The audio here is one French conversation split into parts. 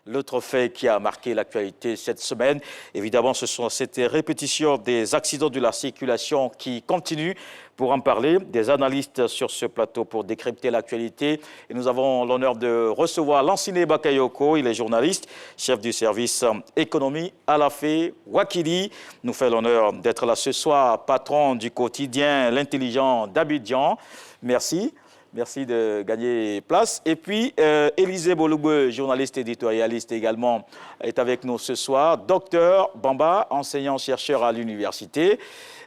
L'autre fait qui a marqué l'actualité cette semaine, évidemment, ce sont cette répétition des accidents de la circulation qui continuent. Pour en parler, des analystes sur ce plateau pour décrypter l'actualité. Et nous avons l'honneur de recevoir Lansine Bakayoko, il est journaliste, chef du service économie à la FE Wakili. Nous fait l'honneur d'être là ce soir, patron du quotidien L'Intelligent d'Abidjan. Merci. Merci de gagner place. Et puis, Élisée Boloubé, journaliste éditorialiste également, est avec nous ce soir. Docteur Bamba, enseignant-chercheur à l'université.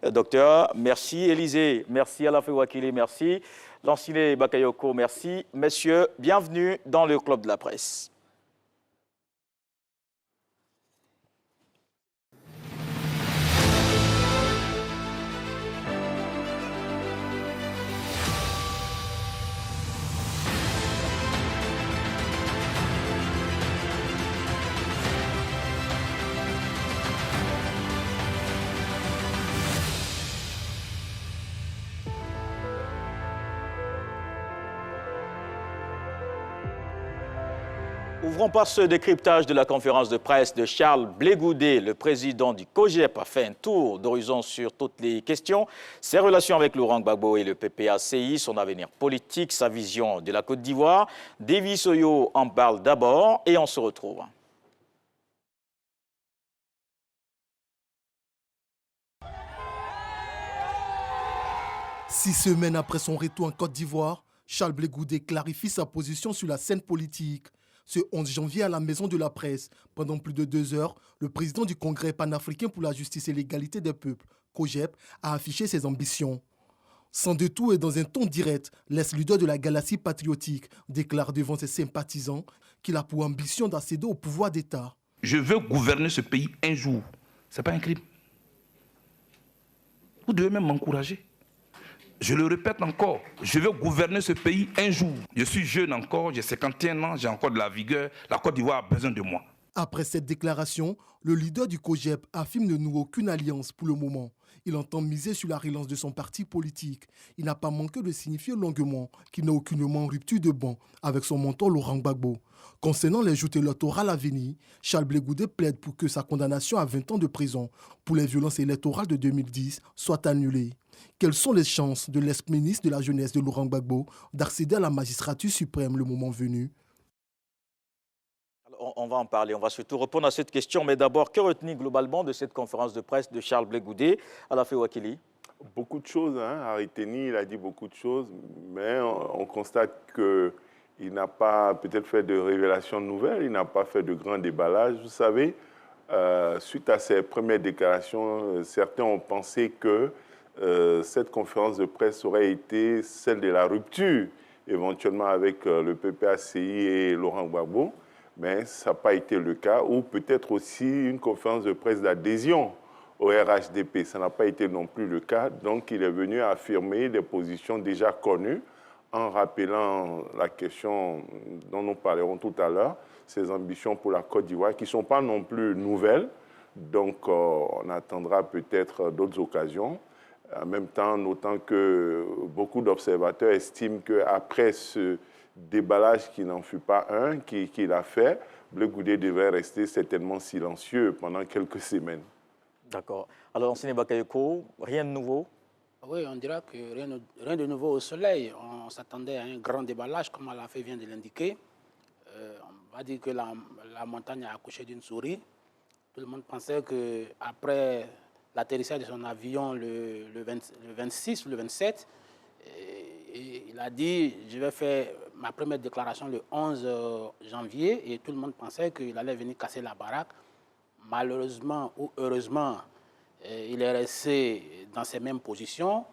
Docteur, merci Élisée, merci à la FE Wakili, merci. Lansine Bakayoko, merci. Messieurs, bienvenue dans le Club de la Presse. Ouvrons par ce décryptage de la conférence de presse de Charles Blé Goudé, le président du COGEP, a fait un tour d'horizon sur toutes les questions, ses relations avec Laurent Gbagbo et le PPACI, son avenir politique, sa vision de la Côte d'Ivoire. Davis Oyo en parle d'abord et on se retrouve. Six semaines après son retour en Côte d'Ivoire, Charles Blé Goudé clarifie sa position sur la scène politique. Ce 11 janvier, à la Maison de la Presse, pendant plus de 2 heures, le président du Congrès panafricain pour la justice et l'égalité des peuples, COGEP, a affiché ses ambitions. Sans détour et dans un ton direct, l'ex-leader de la galaxie patriotique déclare devant ses sympathisants qu'il a pour ambition d'accéder au pouvoir d'État. Je veux gouverner ce pays un jour. Ce n'est pas un crime. Vous devez même m'encourager. Je le répète encore, je veux gouverner ce pays un jour. Je suis jeune encore, j'ai 51 ans, j'ai encore de la vigueur. La Côte d'Ivoire a besoin de moi. Après cette déclaration, le leader du COGEP affirme ne nouer aucune alliance pour le moment. Il entend miser sur la relance de son parti politique. Il n'a pas manqué de signifier longuement qu'il n'est aucunement en rupture de banc avec son mentor Laurent Gbagbo. Concernant les joutes électorales à venir, Charles Blé Goudé plaide pour que sa condamnation à 20 ans de prison pour les violences électorales de 2010 soit annulée. Quelles sont les chances de l'ex-ministre de la Jeunesse de Laurent Gbagbo d'accéder à la magistrature suprême le moment venu? Alors, on va en parler, on va surtout répondre à cette question. Mais d'abord, que retenir globalement de cette conférence de presse de Charles Blé Goudé à la FE Wakili? Beaucoup de choses, hein. À retenir, il a dit beaucoup de choses, mais on constate qu'il n'a pas peut-être fait de révélations nouvelles, il n'a pas fait de grand déballage. Vous savez, suite à ses premières déclarations, certains ont pensé que cette conférence de presse aurait été celle de la rupture, éventuellement avec le PPACI et Laurent Gbagbo, mais ça n'a pas été le cas, ou peut-être aussi une conférence de presse d'adhésion au RHDP. Ça n'a pas été non plus le cas, donc il est venu affirmer des positions déjà connues en rappelant la question dont nous parlerons tout à l'heure, ses ambitions pour la Côte d'Ivoire, qui ne sont pas non plus nouvelles, donc on attendra peut-être d'autres occasions. En même temps, notant que beaucoup d'observateurs estiment qu'après ce déballage qui n'en fut pas un, qu'il a fait, Blé Goudé devait rester certainement silencieux pendant quelques semaines. D'accord. Alors, Lansine Bakayoko, rien de nouveau? Oui, on dira que rien de nouveau au soleil. On s'attendait à un grand déballage, comme la FE vient de l'indiquer. On va dire que la montagne a accouché d'une souris. Tout le monde pensait qu'après l'atterrissage de son avion le 26 ou le 27, et il a dit « je vais faire ma première déclaration le 11 janvier » et tout le monde pensait qu'il allait venir casser la baraque. Malheureusement ou heureusement, il est resté dans ces mêmes positions.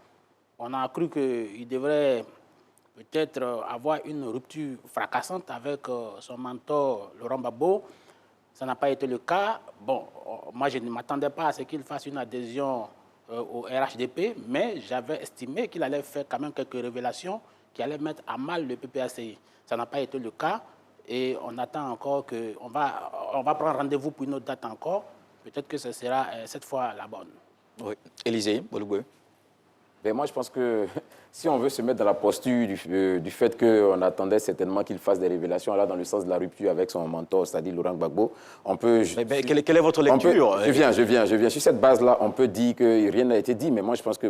On a cru qu'il devrait peut-être avoir une rupture fracassante avec son mentor Laurent Gbagbo. Ça n'a pas été le cas. Bon, moi, je ne m'attendais pas à ce qu'il fasse une adhésion au RHDP, mais j'avais estimé qu'il allait faire quand même quelques révélations qui allaient mettre à mal le PPACI. Ça n'a pas été le cas et on attend encore on va prendre rendez-vous pour une autre date encore. Peut-être que ce sera cette fois la bonne. Oui. Élisée Boloubé. Ben moi, je pense que si on veut se mettre dans la posture du fait qu'on attendait certainement qu'il fasse des révélations là dans le sens de la rupture avec son mentor, c'est-à-dire Laurent Gbagbo, on peut... Mais quelle est votre lecture? Je viens. Sur cette base-là, on peut dire que rien n'a été dit, mais moi je pense que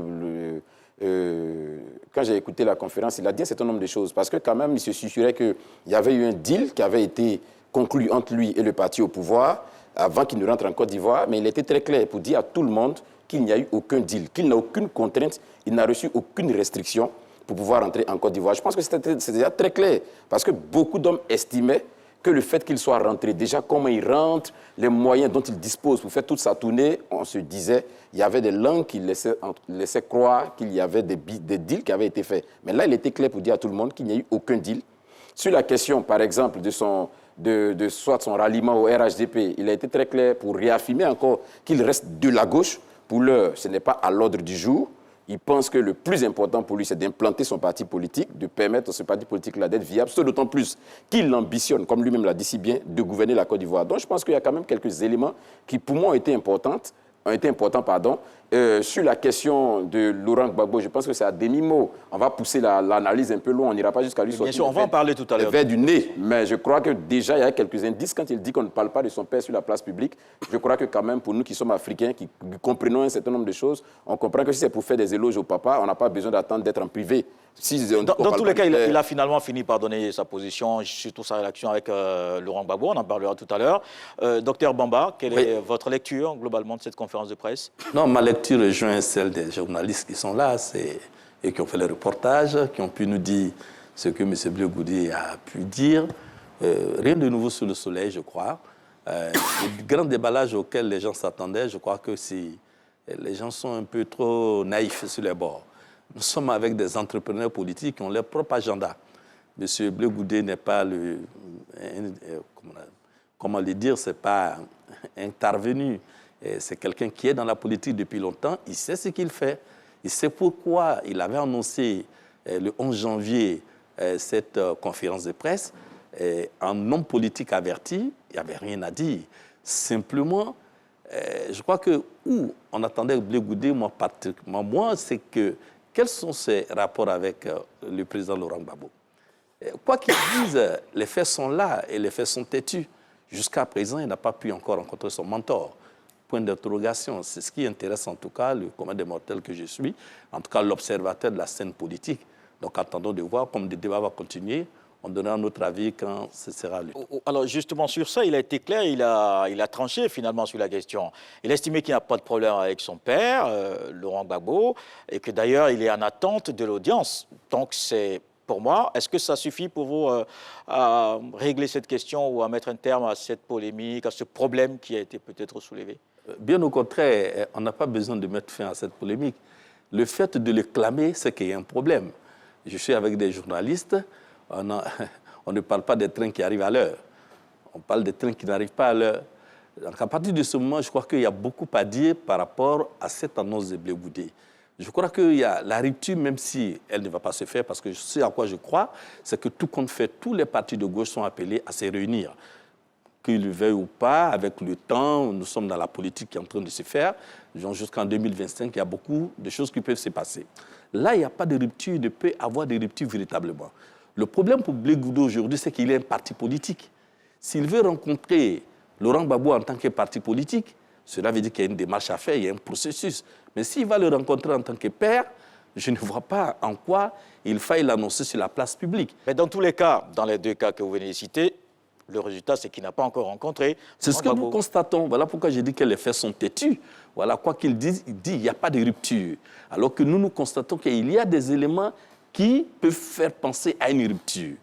quand j'ai écouté la conférence, il a dit un certain nombre de choses, parce que quand même, il se susurrait qu'il y avait eu un deal qui avait été conclu entre lui et le parti au pouvoir, avant qu'il ne rentre en Côte d'Ivoire, mais il était très clair pour dire à tout le monde qu'il n'y a eu aucun deal, qu'il n'a aucune contrainte, il n'a reçu aucune restriction pour pouvoir entrer en Côte d'Ivoire. Je pense que c'était déjà très clair, parce que beaucoup d'hommes estimaient que le fait qu'il soit rentré, déjà comment il rentre, les moyens dont il dispose pour faire toute sa tournée, on se disait, il y avait des langues qui laissaient croire qu'il y avait des deals qui avaient été faits. Mais là, il était clair pour dire à tout le monde qu'il n'y a eu aucun deal. Sur la question, par exemple, de soit son ralliement au RHDP, il a été très clair pour réaffirmer encore qu'il reste de la gauche. Pour l'heure, ce n'est pas à l'ordre du jour. Il pense que le plus important pour lui, c'est d'implanter son parti politique, de permettre à ce parti politique-là d'être viable, ce d'autant plus qu'il ambitionne, comme lui-même l'a dit si bien, de gouverner la Côte d'Ivoire. Donc je pense qu'il y a quand même quelques éléments qui, pour moi, ont été importants. Sur la question de Laurent Gbagbo, je pense que c'est à demi-mot. On va pousser l'analyse un peu loin, on n'ira pas jusqu'à lui sortir. Bien sûr, on va en parler tout à l'heure. Le verre du nez, mais je crois que déjà, il y a quelques indices. Quand il dit qu'on ne parle pas de son père sur la place publique, je crois que quand même, pour nous qui sommes africains, qui comprenons un certain nombre de choses, on comprend que si c'est pour faire des éloges au papa, on n'a pas besoin d'attendre d'être en privé. Dans tous les cas, il a finalement fini par donner sa position, surtout sa réaction avec Laurent Gbagbo, on en parlera tout à l'heure. Docteur Bamba, quelle est votre lecture globalement de cette conférence de presse? Non, ma lecture rejoint celle des journalistes qui sont là et qui ont fait les reportages, qui ont pu nous dire ce que M. Blé Goudé a pu dire. Rien de nouveau sous le soleil, je crois. Le grand déballage auquel les gens s'attendaient, je crois que les gens sont un peu trop naïfs sur les bords. Nous sommes avec des entrepreneurs politiques qui ont leur propre agenda. M. Blé Goudé n'est pas comment le dire, c'est pas intervenu. C'est quelqu'un qui est dans la politique depuis longtemps. Il sait ce qu'il fait. Il sait pourquoi il avait annoncé le 11 janvier cette conférence de presse. Un homme politique averti, il n'y avait rien à dire. Simplement, je crois que où on attendait Blé Goudé, moi, c'est que quels sont ses rapports avec le président Laurent Gbagbo? Quoi qu'il dise, les faits sont là et les faits sont têtus. Jusqu'à présent, il n'a pas pu encore rencontrer son mentor. Point d'interrogation. C'est ce qui intéresse en tout cas le commun des mortels que je suis, en tout cas l'observateur de la scène politique. Donc attendons de voir, comme le débat va continuer, on donnera notre avis quand ce sera le temps. Alors justement sur ça, il a été clair, il a tranché finalement sur la question. Il a estimé qu'il n'y a pas de problème avec son père, Laurent Gbagbo, et que d'ailleurs il est en attente de l'audience. Donc c'est... Pour moi, est-ce que ça suffit pour vous à régler cette question ou à mettre un terme à cette polémique, à ce problème qui a été peut-être soulevé? Bien au contraire, on n'a pas besoin de mettre fin à cette polémique. Le fait de le clamer, c'est qu'il y a un problème. Je suis avec des journalistes, on ne parle pas des trains qui arrivent à l'heure. On parle des trains qui n'arrivent pas à l'heure. Donc à partir de ce moment, je crois qu'il y a beaucoup à dire par rapport à cette annonce de Blé Goudé. Je crois qu'il y a la rupture, même si elle ne va pas se faire, parce que ce à quoi je crois, c'est que tout compte fait, tous les partis de gauche sont appelés à se réunir. Qu'ils le veuillent ou pas, avec le temps, nous sommes dans la politique qui est en train de se faire. Jusqu'en 2025, il y a beaucoup de choses qui peuvent se passer. Là, il n'y a pas de rupture, il ne peut y avoir de rupture véritablement. Le problème pour Blé Goudé aujourd'hui, c'est qu'il est un parti politique. S'il veut rencontrer Laurent Gbagbo en tant que parti politique, cela veut dire qu'il y a une démarche à faire, il y a un processus. Mais s'il va le rencontrer en tant que père, je ne vois pas en quoi il faille l'annoncer sur la place publique. Mais dans tous les cas, dans les deux cas que vous venez de citer, le résultat, c'est qu'il n'a pas encore rencontré. C'est ce que nous constatons. Voilà pourquoi j'ai dit que les faits sont têtus. Voilà, quoi qu'il dise, il dit qu'il n'y a pas de rupture. Alors que nous constatons qu'il y a des éléments qui peuvent faire penser à une rupture.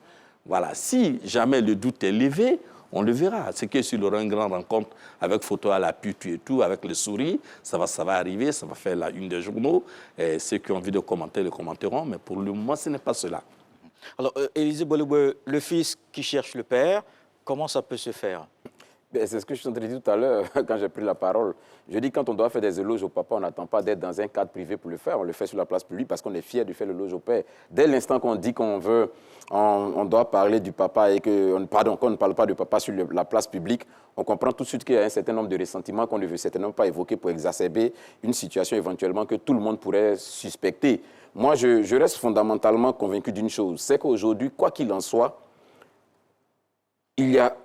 Voilà, si jamais le doute est levé, on le verra. C'est que s'il aura une grande rencontre avec photo à l'appui et tout, avec les souris, ça va arriver, ça va faire la une des journaux. Et ceux qui ont envie de commenter le commenteront, mais pour le moment, ce n'est pas cela. Alors, Élisée Bolibwe, le fils qui cherche le père, comment ça peut se faire? C'est ce que je suis en train de dire tout à l'heure quand j'ai pris la parole. Je dis quand on doit faire des éloges au papa, on n'attend pas d'être dans un cadre privé pour le faire. On le fait sur la place publique parce qu'on est fier de faire l'éloge au père. Dès l'instant qu'on dit qu'on veut, on doit parler du papa et qu'on ne parle pas du papa sur la place publique, on comprend tout de suite qu'il y a un certain nombre de ressentiments qu'on ne veut certainement pas évoquer pour exacerber une situation éventuellement que tout le monde pourrait suspecter. Moi, je reste fondamentalement convaincu d'une chose, c'est qu'aujourd'hui, quoi qu'il en soit,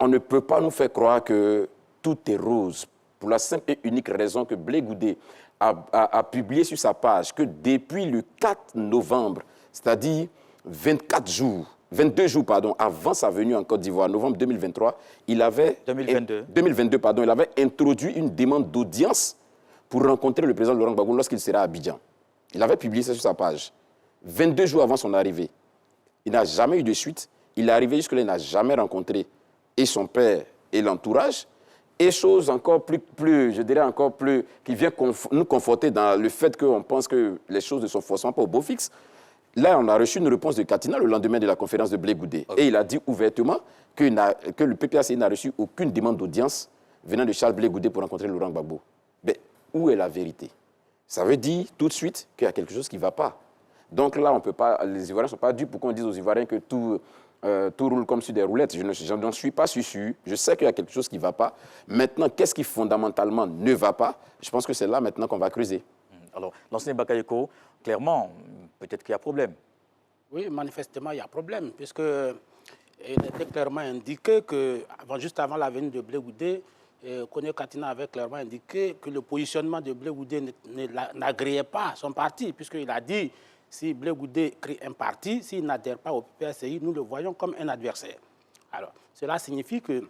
on ne peut pas nous faire croire que tout est rose, pour la simple et unique raison que Blé Goudé a publié sur sa page que depuis le 4 novembre, c'est-à-dire 22 jours avant sa venue en Côte d'Ivoire, novembre 2023, il avait 2022, il avait introduit une demande d'audience pour rencontrer le président Laurent Gbagbo lorsqu'il sera à Abidjan. Il avait publié ça sur sa page. 22 jours avant son arrivée. Il n'a jamais eu de suite. Il est arrivé jusque-là, il n'a jamais rencontré et son père et l'entourage. Et chose encore plus, je dirais encore plus, qui vient nous conforter dans le fait qu'on pense que les choses ne sont forcément pas au beau fixe. Là, on a reçu une réponse de Katina le lendemain de la conférence de Blé Goudé. Okay. Et il a dit ouvertement que le PPACI n'a reçu aucune demande d'audience venant de Charles Blé Goudé pour rencontrer Laurent Gbagbo. Mais où est la vérité? Ça veut dire tout de suite qu'il y a quelque chose qui ne va pas. Donc là, on peut pas, les Ivoiriens ne sont pas dupes pour qu'on dise aux Ivoiriens que tout roule comme sur des roulettes. Je n'en suis pas sûr. Je sais qu'il y a quelque chose qui ne va pas. Maintenant, qu'est-ce qui fondamentalement ne va pas? Je pense que c'est là maintenant qu'on va creuser. Alors, l'enseignant Bakayoko, clairement, peut-être qu'il y a problème. Oui, manifestement, il y a problème, puisque il était clairement indiqué que, juste avant la venue de Blé Goudé, Koné Katina avait clairement indiqué que le positionnement de Blé Goudé n'agréait pas son parti, puisqu'il a dit si Blé Goudé crée un parti, s'il n'adhère pas au PPACI, nous le voyons comme un adversaire. Alors, cela signifie que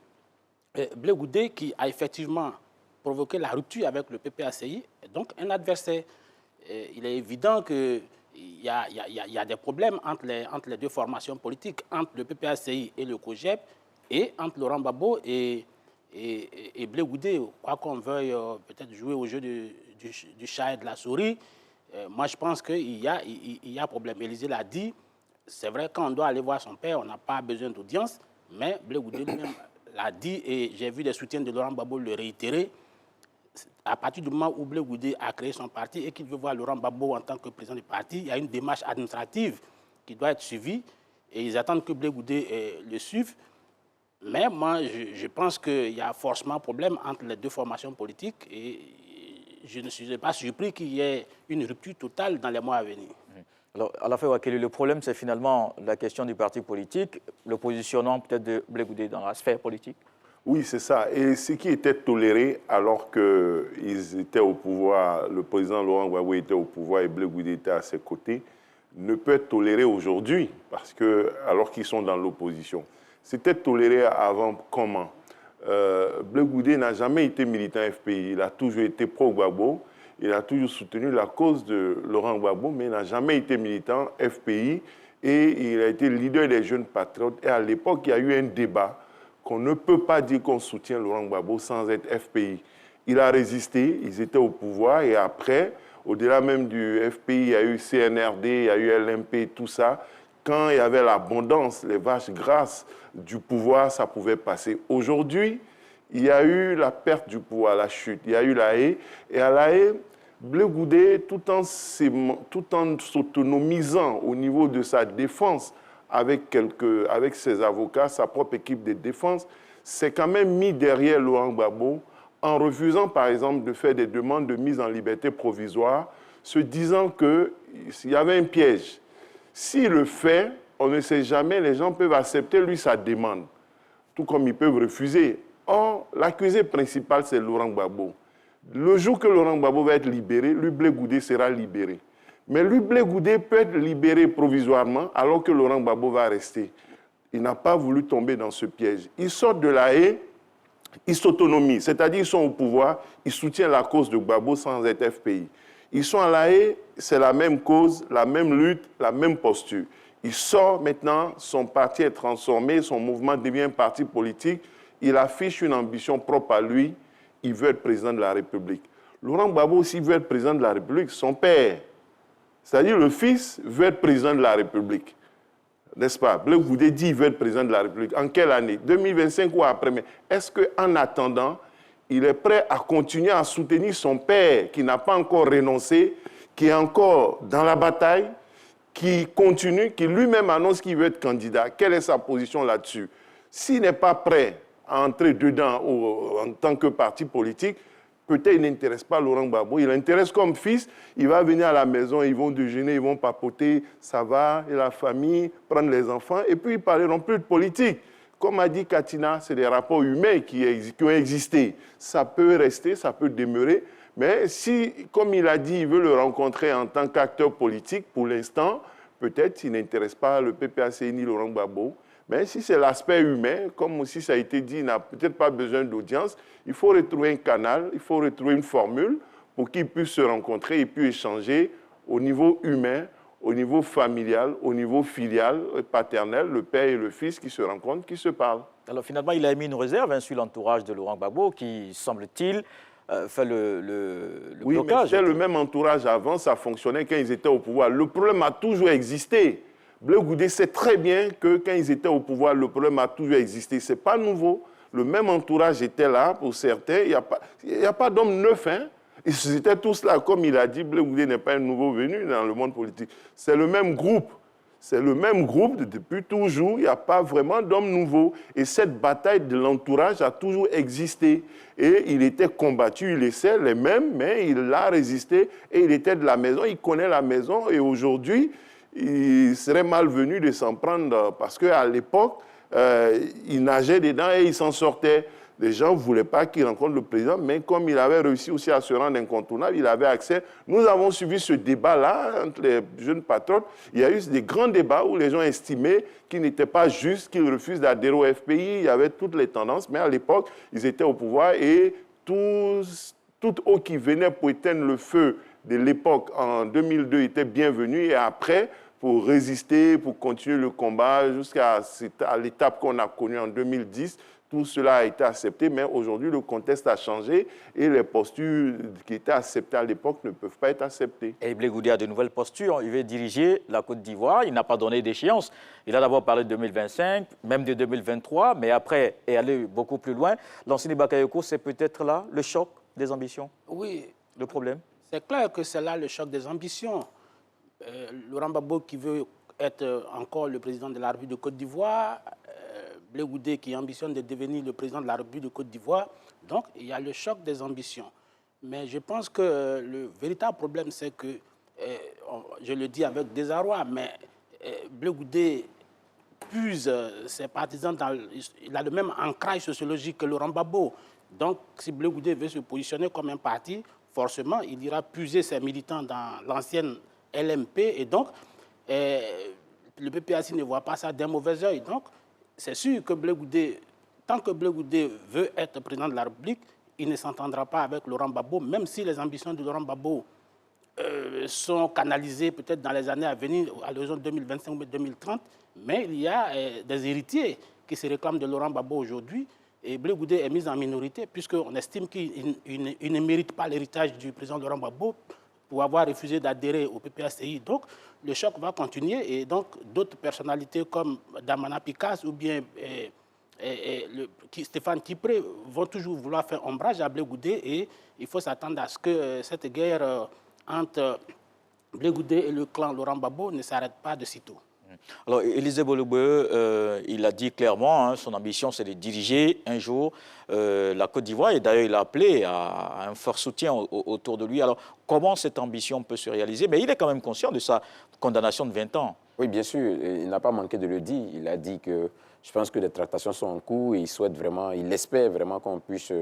Blé Goudé, qui a effectivement provoqué la rupture avec le PPACI, est donc un adversaire. Il est évident qu'il y a des problèmes entre les deux formations politiques, entre le PPACI et le COJEP, et entre Laurent Gbagbo et Blé Goudé. Quoi qu'on veuille peut-être jouer au jeu du chat et de la souris, moi je pense qu'il y a problème. Élisée l'a dit, c'est vrai, quand on doit aller voir son père, on n'a pas besoin d'audience, mais Blé Goudé lui-même l'a dit, et j'ai vu des soutiens de Laurent Gbagbo le réitérer. À partir du moment où Blé Goudé a créé son parti et qu'il veut voir Laurent Gbagbo en tant que président du parti, il y a une démarche administrative qui doit être suivie et ils attendent que Blé Goudé le suive. Mais moi, je pense qu'il y a forcément un problème entre les deux formations politiques et je ne suis pas surpris qu'il y ait une rupture totale dans les mois à venir. Alors, à la fin, Wakeli, le problème, c'est finalement la question du parti politique, le positionnement peut-être de Blé Goudé dans la sphère politique. Oui, c'est ça. Et ce qui était toléré alors qu'ils étaient au pouvoir, le président Laurent Gbagbo était au pouvoir et Blé Goudé était à ses côtés, ne peut être toléré aujourd'hui, parce que, alors qu'ils sont dans l'opposition. C'était toléré avant comment? Blé Goudé n'a jamais été militant FPI, il a toujours été pro-Gbagbo, il a toujours soutenu la cause de Laurent Gbagbo, mais il n'a jamais été militant FPI et il a été leader des jeunes patriotes. Et à l'époque, il y a eu un débat qu'on ne peut pas dire qu'on soutient Laurent Gbagbo sans être FPI. Il a résisté, ils étaient au pouvoir et après, au-delà même du FPI, il y a eu CNRD, il y a eu LMP, tout ça. Quand il y avait l'abondance, les vaches grasses du pouvoir, ça pouvait passer. Aujourd'hui, il y a eu la perte du pouvoir, la chute. Il y a eu la haie. Et à la haie, Blé Goudé, tout en s'autonomisant au niveau de sa défense avec ses avocats, sa propre équipe de défense, s'est quand même mis derrière Laurent Gbagbo en refusant, par exemple, de faire des demandes de mise en liberté provisoire, se disant qu'il y avait un piège. S'il le fait, on ne sait jamais, les gens peuvent accepter, lui, sa demande, tout comme ils peuvent refuser. Or, l'accusé principal, c'est Laurent Gbagbo. Le jour que Laurent Gbagbo va être libéré, lui, Blé Goudé sera libéré. Mais lui, Blé Goudé peut être libéré provisoirement alors que Laurent Gbagbo va rester. Il n'a pas voulu tomber dans ce piège. Il sort de la haie, il s'autonomise, c'est-à-dire ils sont au pouvoir, ils soutiennent la cause de Gbagbo sans être FPI. Ils sont à la haie, c'est la même cause, la même lutte, la même posture. Il sort maintenant, son parti est transformé, son mouvement devient un parti politique, il affiche une ambition propre à lui, il veut être président de la République. Laurent Gbagbo aussi veut être président de la République, son père, c'est-à-dire le fils veut être président de la République. N'est-ce pas? Blé Goudé dit qu'il veut être président de la République. En quelle année? 2025 ou après? Mais est-ce qu'en attendant, il est prêt à continuer à soutenir son père qui n'a pas encore renoncé, qui est encore dans la bataille, qui continue, qui lui-même annonce qu'il veut être candidat? Quelle est sa position là-dessus? S'il n'est pas prêt à entrer dedans en tant que parti politique, peut-être il n'intéresse pas Laurent Gbagbo, il l'intéresse comme fils, il va venir à la maison, ils vont déjeuner, ils vont papoter, ça va, et la famille, prendre les enfants, et puis ils ne parleront plus de politique. Comme a dit Katina, c'est des rapports humains qui ont existé. Ça peut rester, ça peut demeurer, mais si, comme il a dit, il veut le rencontrer en tant qu'acteur politique, pour l'instant, peut-être il n'intéresse pas le PPACI ni Laurent Gbagbo. Mais si c'est l'aspect humain, comme aussi ça a été dit, il n'a peut-être pas besoin d'audience, il faut retrouver un canal, il faut retrouver une formule pour qu'ils puissent se rencontrer et puis échanger au niveau humain, au niveau familial, au niveau filial, paternel, le père et le fils qui se rencontrent, qui se parlent. Alors finalement, il a émis une réserve sur l'entourage de Laurent Gbagbo qui, semble-t-il, fait le oui, blocage. Oui, mais c'était le même entourage avant, ça fonctionnait quand ils étaient au pouvoir. Le problème a toujours existé. Blé Goudé sait très bien que quand ils étaient au pouvoir, le problème a toujours existé. Ce n'est pas nouveau. Le même entourage était là pour certains. Il n'y a pas d'homme neuf. Hein? Ils étaient tous là. Comme il a dit, Blé Goudé n'est pas un nouveau venu dans le monde politique. C'est le même groupe. C'est le même groupe depuis toujours. Il n'y a pas vraiment d'homme nouveau. Et cette bataille de l'entourage a toujours existé. Et il était combattu. Il essaie les mêmes, mais il a résisté. Et il était de la maison. Il connaît la maison. Et aujourd'hui, il serait malvenu de s'en prendre parce qu'à l'époque, il nageait dedans et il s'en sortait. Les gens ne voulaient pas qu'il rencontre le président, mais comme il avait réussi aussi à se rendre incontournable, il avait accès. Nous avons suivi ce débat-là entre les jeunes patriotes. Il y a eu des grands débats où les gens estimaient qu'il n'était pas juste, qu'il refuse d'adhérer au FPI. Il y avait toutes les tendances, mais à l'époque, ils étaient au pouvoir et toute eau qui venait pour éteindre le feu de l'époque en 2002 était bienvenue et après, pour résister, pour continuer le combat jusqu'à l'étape qu'on a connue en 2010. Tout cela a été accepté, mais aujourd'hui, le contexte a changé et les postures qui étaient acceptées à l'époque ne peuvent pas être acceptées. Et Blé Goudé a de nouvelles postures. Il veut diriger la Côte d'Ivoire. Il n'a pas donné d'échéance. Il a d'abord parlé de 2025, même de 2023, mais après, est allé beaucoup plus loin. Lansana Bakayoko, c'est peut-être là le choc des ambitions? Oui. Le problème? C'est clair que c'est là le choc des ambitions. Laurent Gbagbo qui veut être encore le président de la République de Côte d'Ivoire, Blé Goudé qui ambitionne de devenir le président de la République de Côte d'Ivoire. Donc, il y a le choc des ambitions. Mais je pense que le véritable problème, c'est que, je le dis avec désarroi, mais Blé Goudé puise ses partisans il a le même ancrage sociologique que Laurent Gbagbo. Donc, si Blé Goudé veut se positionner comme un parti, forcément, il ira puiser ses militants dans l'ancienne LMP. Et donc, le PPACI ne voit pas ça d'un mauvais œil. Donc, c'est sûr que Blé Goudé, tant que Blé Goudé veut être président de la République, il ne s'entendra pas avec Laurent Gbagbo, même si les ambitions de Laurent Gbagbo sont canalisées peut-être dans les années à venir, à l'horizon 2025 ou 2030. Mais il y a des héritiers qui se réclament de Laurent Gbagbo aujourd'hui. Et Blé Goudé est mis en minorité puisqu'on estime qu'il ne mérite pas l'héritage du président Laurent Gbagbo pour avoir refusé d'adhérer au PPACI. Donc, le choc va continuer et donc d'autres personnalités comme Damana Picasse ou bien Stéphane Kipré vont toujours vouloir faire ombrage à Blé Goudé et il faut s'attendre à ce que cette guerre entre Blé Goudé et le clan Laurent Gbagbo ne s'arrête pas de sitôt. Alors, Élisée Bolobé, il a dit clairement, son ambition, c'est de diriger un jour la Côte d'Ivoire. Et d'ailleurs, il a appelé à un fort soutien autour de lui. Alors, comment cette ambition peut se réaliser? Mais il est quand même conscient de sa condamnation de 20 ans. Oui, bien sûr. Il n'a pas manqué de le dire. Il a dit que je pense que les tractations sont en cours et il souhaite vraiment, il espère vraiment qu'on puisse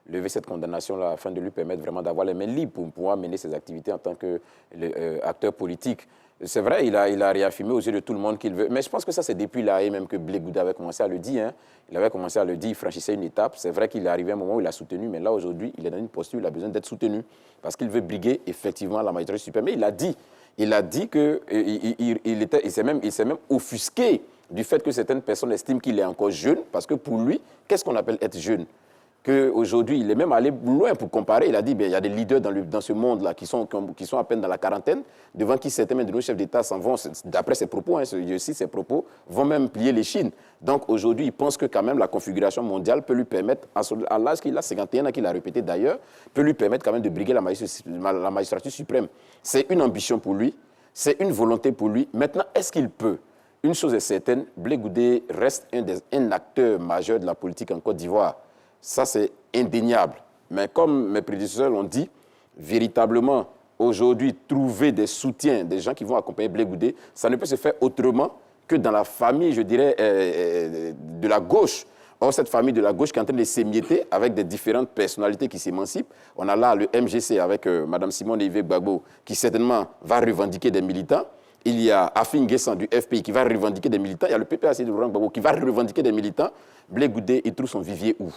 lever cette condamnation-là afin de lui permettre vraiment d'avoir les mains libres pour pouvoir mener ses activités en tant qu'acteur politique. C'est vrai, il a réaffirmé aux yeux de tout le monde qu'il veut. Mais je pense que ça, c'est depuis là même que Blé Goudé avait commencé à le dire. Hein. Il avait commencé à le dire, il franchissait une étape. C'est vrai qu'il est arrivé à un moment où il a soutenu, mais là, aujourd'hui, il est dans une posture où il a besoin d'être soutenu. Parce qu'il veut briguer, effectivement, la magistrature suprême. Mais il a dit qu'il s'est même offusqué du fait que certaines personnes estiment qu'il est encore jeune. Parce que pour lui, qu'est-ce qu'on appelle être jeune? Qu'aujourd'hui, il est même allé loin pour comparer. Il a dit il y a des leaders dans ce monde-là qui sont à peine dans la quarantaine, devant qui certains de nos chefs d'État s'en vont, d'après ses propos, je cite ses propos, vont même plier les chines. Donc aujourd'hui, il pense que quand même la configuration mondiale peut lui permettre, à l'âge qu'il a, 51 ans qu'il a répété d'ailleurs, peut lui permettre quand même de briguer la magistrature suprême. C'est une ambition pour lui, c'est une volonté pour lui. Maintenant, est-ce qu'il peut? Une chose est certaine, Blé Goudé reste un acteur majeur de la politique en Côte d'Ivoire. Ça, c'est indéniable. Mais comme mes prédécesseurs l'ont dit, véritablement, aujourd'hui, trouver des soutiens, des gens qui vont accompagner Blé Goudé, ça ne peut se faire autrement que dans la famille, je dirais, de la gauche. Or, cette famille de la gauche qui est en train de s'émietter avec des différentes personnalités qui s'émancipent. On a là le MGC avec Mme Simone Yves Gbagbo, qui certainement va revendiquer des militants. Il y a Afin Guessan du FPI qui va revendiquer des militants. Il y a le PPAC de Laurent Gbagbo qui va revendiquer des militants. Blé Goudé, il trouve son vivier où?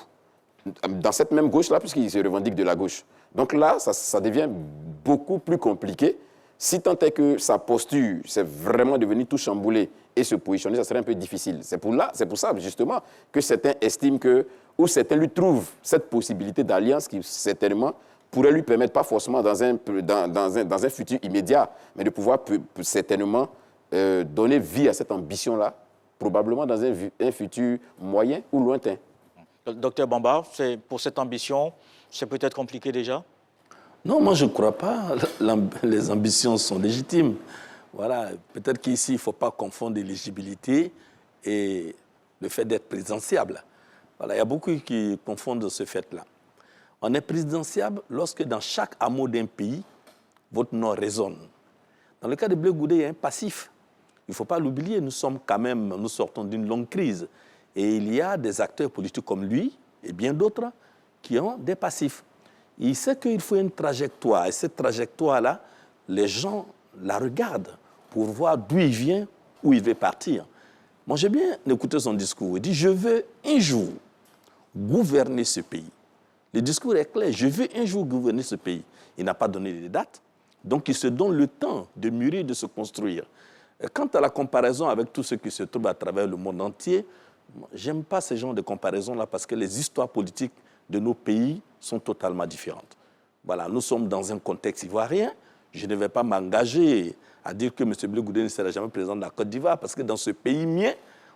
Dans cette même gauche-là, puisqu'il se revendique de la gauche. Donc là, ça devient beaucoup plus compliqué. Si tant est que sa posture, c'est vraiment de venir tout chambouler et se positionner, ça serait un peu difficile. C'est pour ça, justement, que certains estiment que, ou certains lui trouvent cette possibilité d'alliance qui, certainement, pourrait lui permettre, pas forcément dans un futur immédiat, mais de pouvoir certainement donner vie à cette ambition-là, probablement dans un futur moyen ou lointain. Docteur Bamba, pour cette ambition, c'est peut-être compliqué déjà? Non, moi je ne crois pas. Les ambitions sont légitimes. Voilà. Peut-être qu'ici, il ne faut pas confondre l'éligibilité et le fait d'être présidentiable. Voilà. Il y a beaucoup qui confondent ce fait-là. On est présidentiable lorsque dans chaque hameau d'un pays, votre nom résonne. Dans le cas de Blé Goudé, il y a un passif. Il ne faut pas l'oublier, nous sortons d'une longue crise. Et il y a des acteurs politiques comme lui et bien d'autres qui ont des passifs. Il sait qu'il faut une trajectoire. Et cette trajectoire-là, les gens la regardent pour voir d'où il vient, où il veut partir. Moi, j'ai bien écouté son discours. Il dit, je veux un jour gouverner ce pays. Le discours est clair, je veux un jour gouverner ce pays. Il n'a pas donné de date, donc il se donne le temps de mûrir, de se construire. Et quant à la comparaison avec tout ce qui se trouve à travers le monde entier, j'aime pas ce genre de comparaison-là parce que les histoires politiques de nos pays sont totalement différentes. Voilà, nous sommes dans un contexte ivoirien. Je ne vais pas m'engager à dire que M. Blé Goudé ne sera jamais président de la Côte d'Ivoire parce que dans ce pays mien,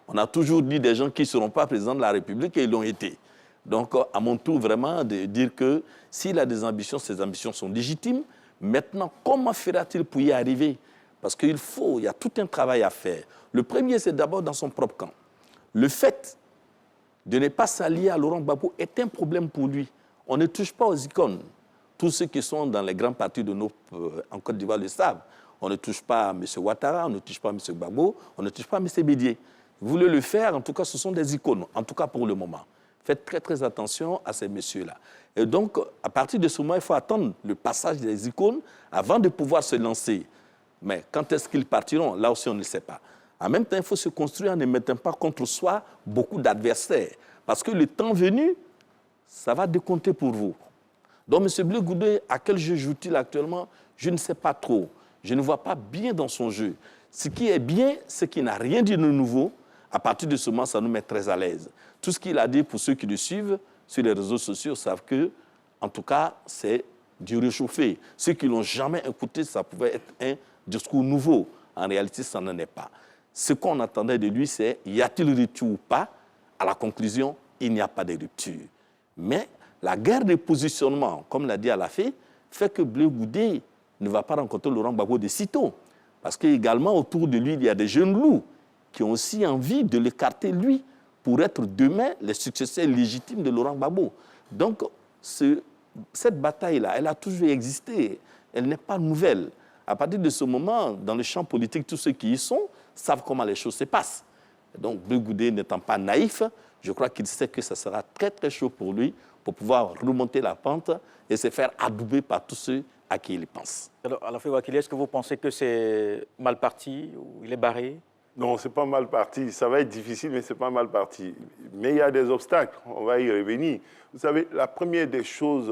on a toujours dit des gens qui ne seront pas présidents de la République et ils l'ont été. Donc, à mon tour, vraiment, de dire que s'il a des ambitions, ces ambitions sont légitimes. Maintenant, comment fera-t-il pour y arriver? Parce qu'il y a tout un travail à faire. Le premier, c'est d'abord dans son propre camp. Le fait de ne pas s'allier à Laurent Gbagbo est un problème pour lui. On ne touche pas aux icônes. Tous ceux qui sont dans les grands partis en Côte d'Ivoire le savent. On ne touche pas à M. Ouattara, on ne touche pas à M. Gbagbo, on ne touche pas à M. Bédié. Vous voulez le faire, en tout cas, ce sont des icônes, en tout cas pour le moment. Faites très, très attention à ces messieurs-là. Et donc, à partir de ce moment, il faut attendre le passage des icônes avant de pouvoir se lancer. Mais quand est-ce qu'ils partiront? Là aussi, on ne sait pas. En même temps, il faut se construire en ne mettant pas contre soi beaucoup d'adversaires. Parce que le temps venu, ça va décompter pour vous. Donc, M. Blé Goudé, à quel jeu joue-t-il actuellement? Je ne sais pas trop. Je ne vois pas bien dans son jeu. Ce qui est bien, c'est qu'il n'a rien dit de nouveau. À partir de ce moment, ça nous met très à l'aise. Tout ce qu'il a dit, pour ceux qui le suivent sur les réseaux sociaux, savent que, en tout cas, c'est du réchauffé. Ceux qui ne l'ont jamais écouté, ça pouvait être un discours nouveau. En réalité, ça n'en est pas. Ce qu'on attendait de lui, c'est y a-t-il rupture ou pas? À la conclusion, il n'y a pas de rupture. Mais la guerre de positionnement, comme l'a dit Alafé, fait que Blé Goudé ne va pas rencontrer Laurent Gbagbo de sitôt. Parce qu'également, autour de lui, il y a des jeunes loups qui ont aussi envie de l'écarter, lui, pour être demain les successeurs légitimes de Laurent Gbagbo. Donc, cette bataille-là, elle a toujours existé. Elle n'est pas nouvelle. À partir de ce moment, dans le champ politique, tous ceux qui y sont savent comment les choses se passent. Donc, Blé Goudé n'étant pas naïf, je crois qu'il sait que ça sera très, très chaud pour lui pour pouvoir remonter la pente et se faire adouber par tous ceux à qui il pense. Alors, Alafé Ouakili, est-ce que vous pensez que c'est mal parti ou il est barré? Non, ce n'est pas mal parti. Ça va être difficile, mais ce n'est pas mal parti. Mais il y a des obstacles. On va y revenir. Vous savez, la première des choses,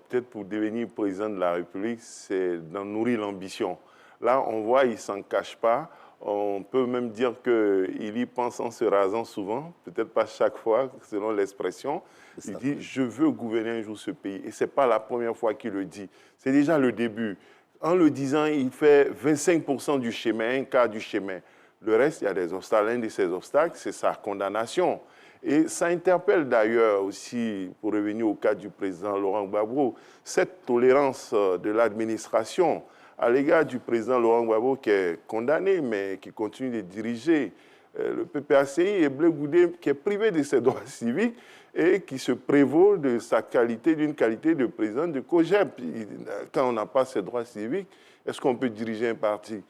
peut-être pour devenir président de la République, c'est d'en nourrir l'ambition. Là, on voit, il ne s'en cache pas. On peut même dire qu'il y pense en se rasant souvent, peut-être pas chaque fois, selon l'expression. Il dit « je veux gouverner un jour ce pays ». Et ce n'est pas la première fois qu'il le dit. C'est déjà le début. En le disant, il fait 25% du chemin, un quart du chemin. Le reste, il y a des obstacles. L'un de ces obstacles, c'est sa condamnation. Et ça interpelle d'ailleurs aussi, pour revenir au cas du président Laurent Gbagbo, cette tolérance de l'administration à l'égard du président Laurent Gbagbo qui est condamné, mais qui continue de diriger le PPACI, et Blé Goudé qui est privé de ses droits civiques. et qui se prévaut de sa qualité, d'une qualité de président de COJEP. Quand on n'a pas ses droits civiques, est-ce qu'on peut diriger un parti?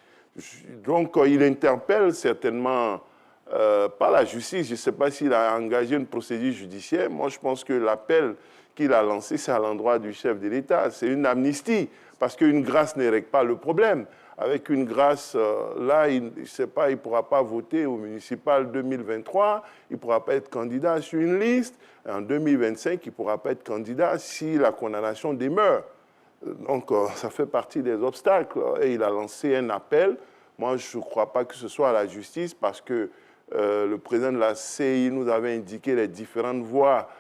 Donc, il interpelle certainement, pas la justice, je ne sais pas s'il a engagé une procédure judiciaire. Moi, je pense que l'appel qu'il a lancé, c'est à l'endroit du chef de l'État. C'est une amnistie, parce qu'une grâce ne règle pas le problème. Avec une grâce, là, je ne sais pas, il ne pourra pas voter au municipal 2023, il ne pourra pas être candidat sur une liste. En 2025, il ne pourra pas être candidat si la condamnation demeure. Donc, ça fait partie des obstacles. Et il a lancé un appel. Moi, je ne crois pas que ce soit à la justice parce que le président de la CI nous avait indiqué les différentes voies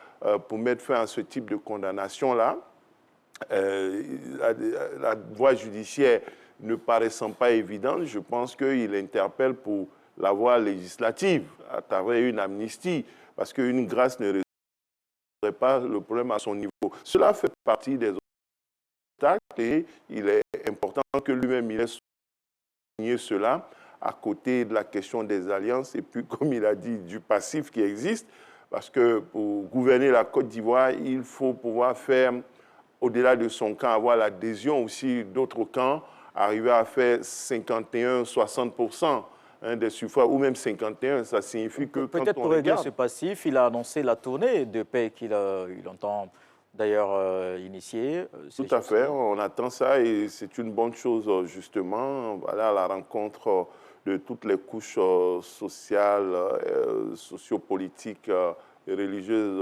pour mettre fin à ce type de condamnation-là. La voie judiciaire ne paraissant pas évidente, je pense qu'il interpelle pour la voie législative à travers une amnistie parce qu'une grâce ne résoudrait pas le problème à son niveau. Cela fait partie des et il est important que lui-même il ait souligné cela à côté de la question des alliances et puis, comme il a dit, du passif qui existe, parce que pour gouverner la Côte d'Ivoire, il faut pouvoir faire, au-delà de son camp, avoir l'adhésion aussi d'autres camps, arriver à faire 51-60% des suffrages, ou même 51, ça signifie que peut-être pour régler ce passif, il a annoncé la tournée de paix qu'il entend d'ailleurs initié. Tout à fait, on attend ça et c'est une bonne chose justement, voilà, à la rencontre de toutes les couches sociales, sociopolitiques, religieuses,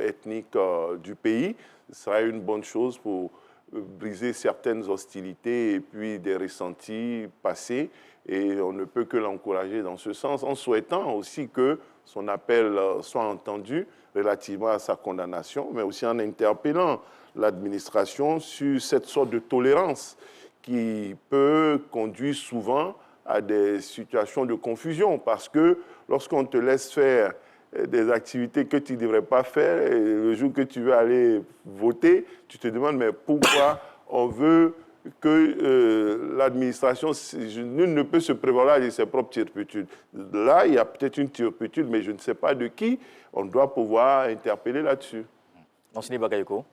ethniques du pays. Ce sera une bonne chose pour briser certaines hostilités et puis des ressentis passés et on ne peut que l'encourager dans ce sens en souhaitant aussi que son appel soit entendu relativement à sa condamnation, mais aussi en interpellant l'administration sur cette sorte de tolérance qui peut conduire souvent à des situations de confusion, parce que lorsqu'on te laisse faire des activités que tu ne devrais pas faire, et le jour que tu veux aller voter, tu te demandes mais pourquoi on veut que l'administration, nul ne peut se prévaloir de ses propres turpitudes. Là, il y a peut-être une turpitude, mais je ne sais pas de qui. On doit pouvoir interpeller là-dessus. Enseigne Bakayoko.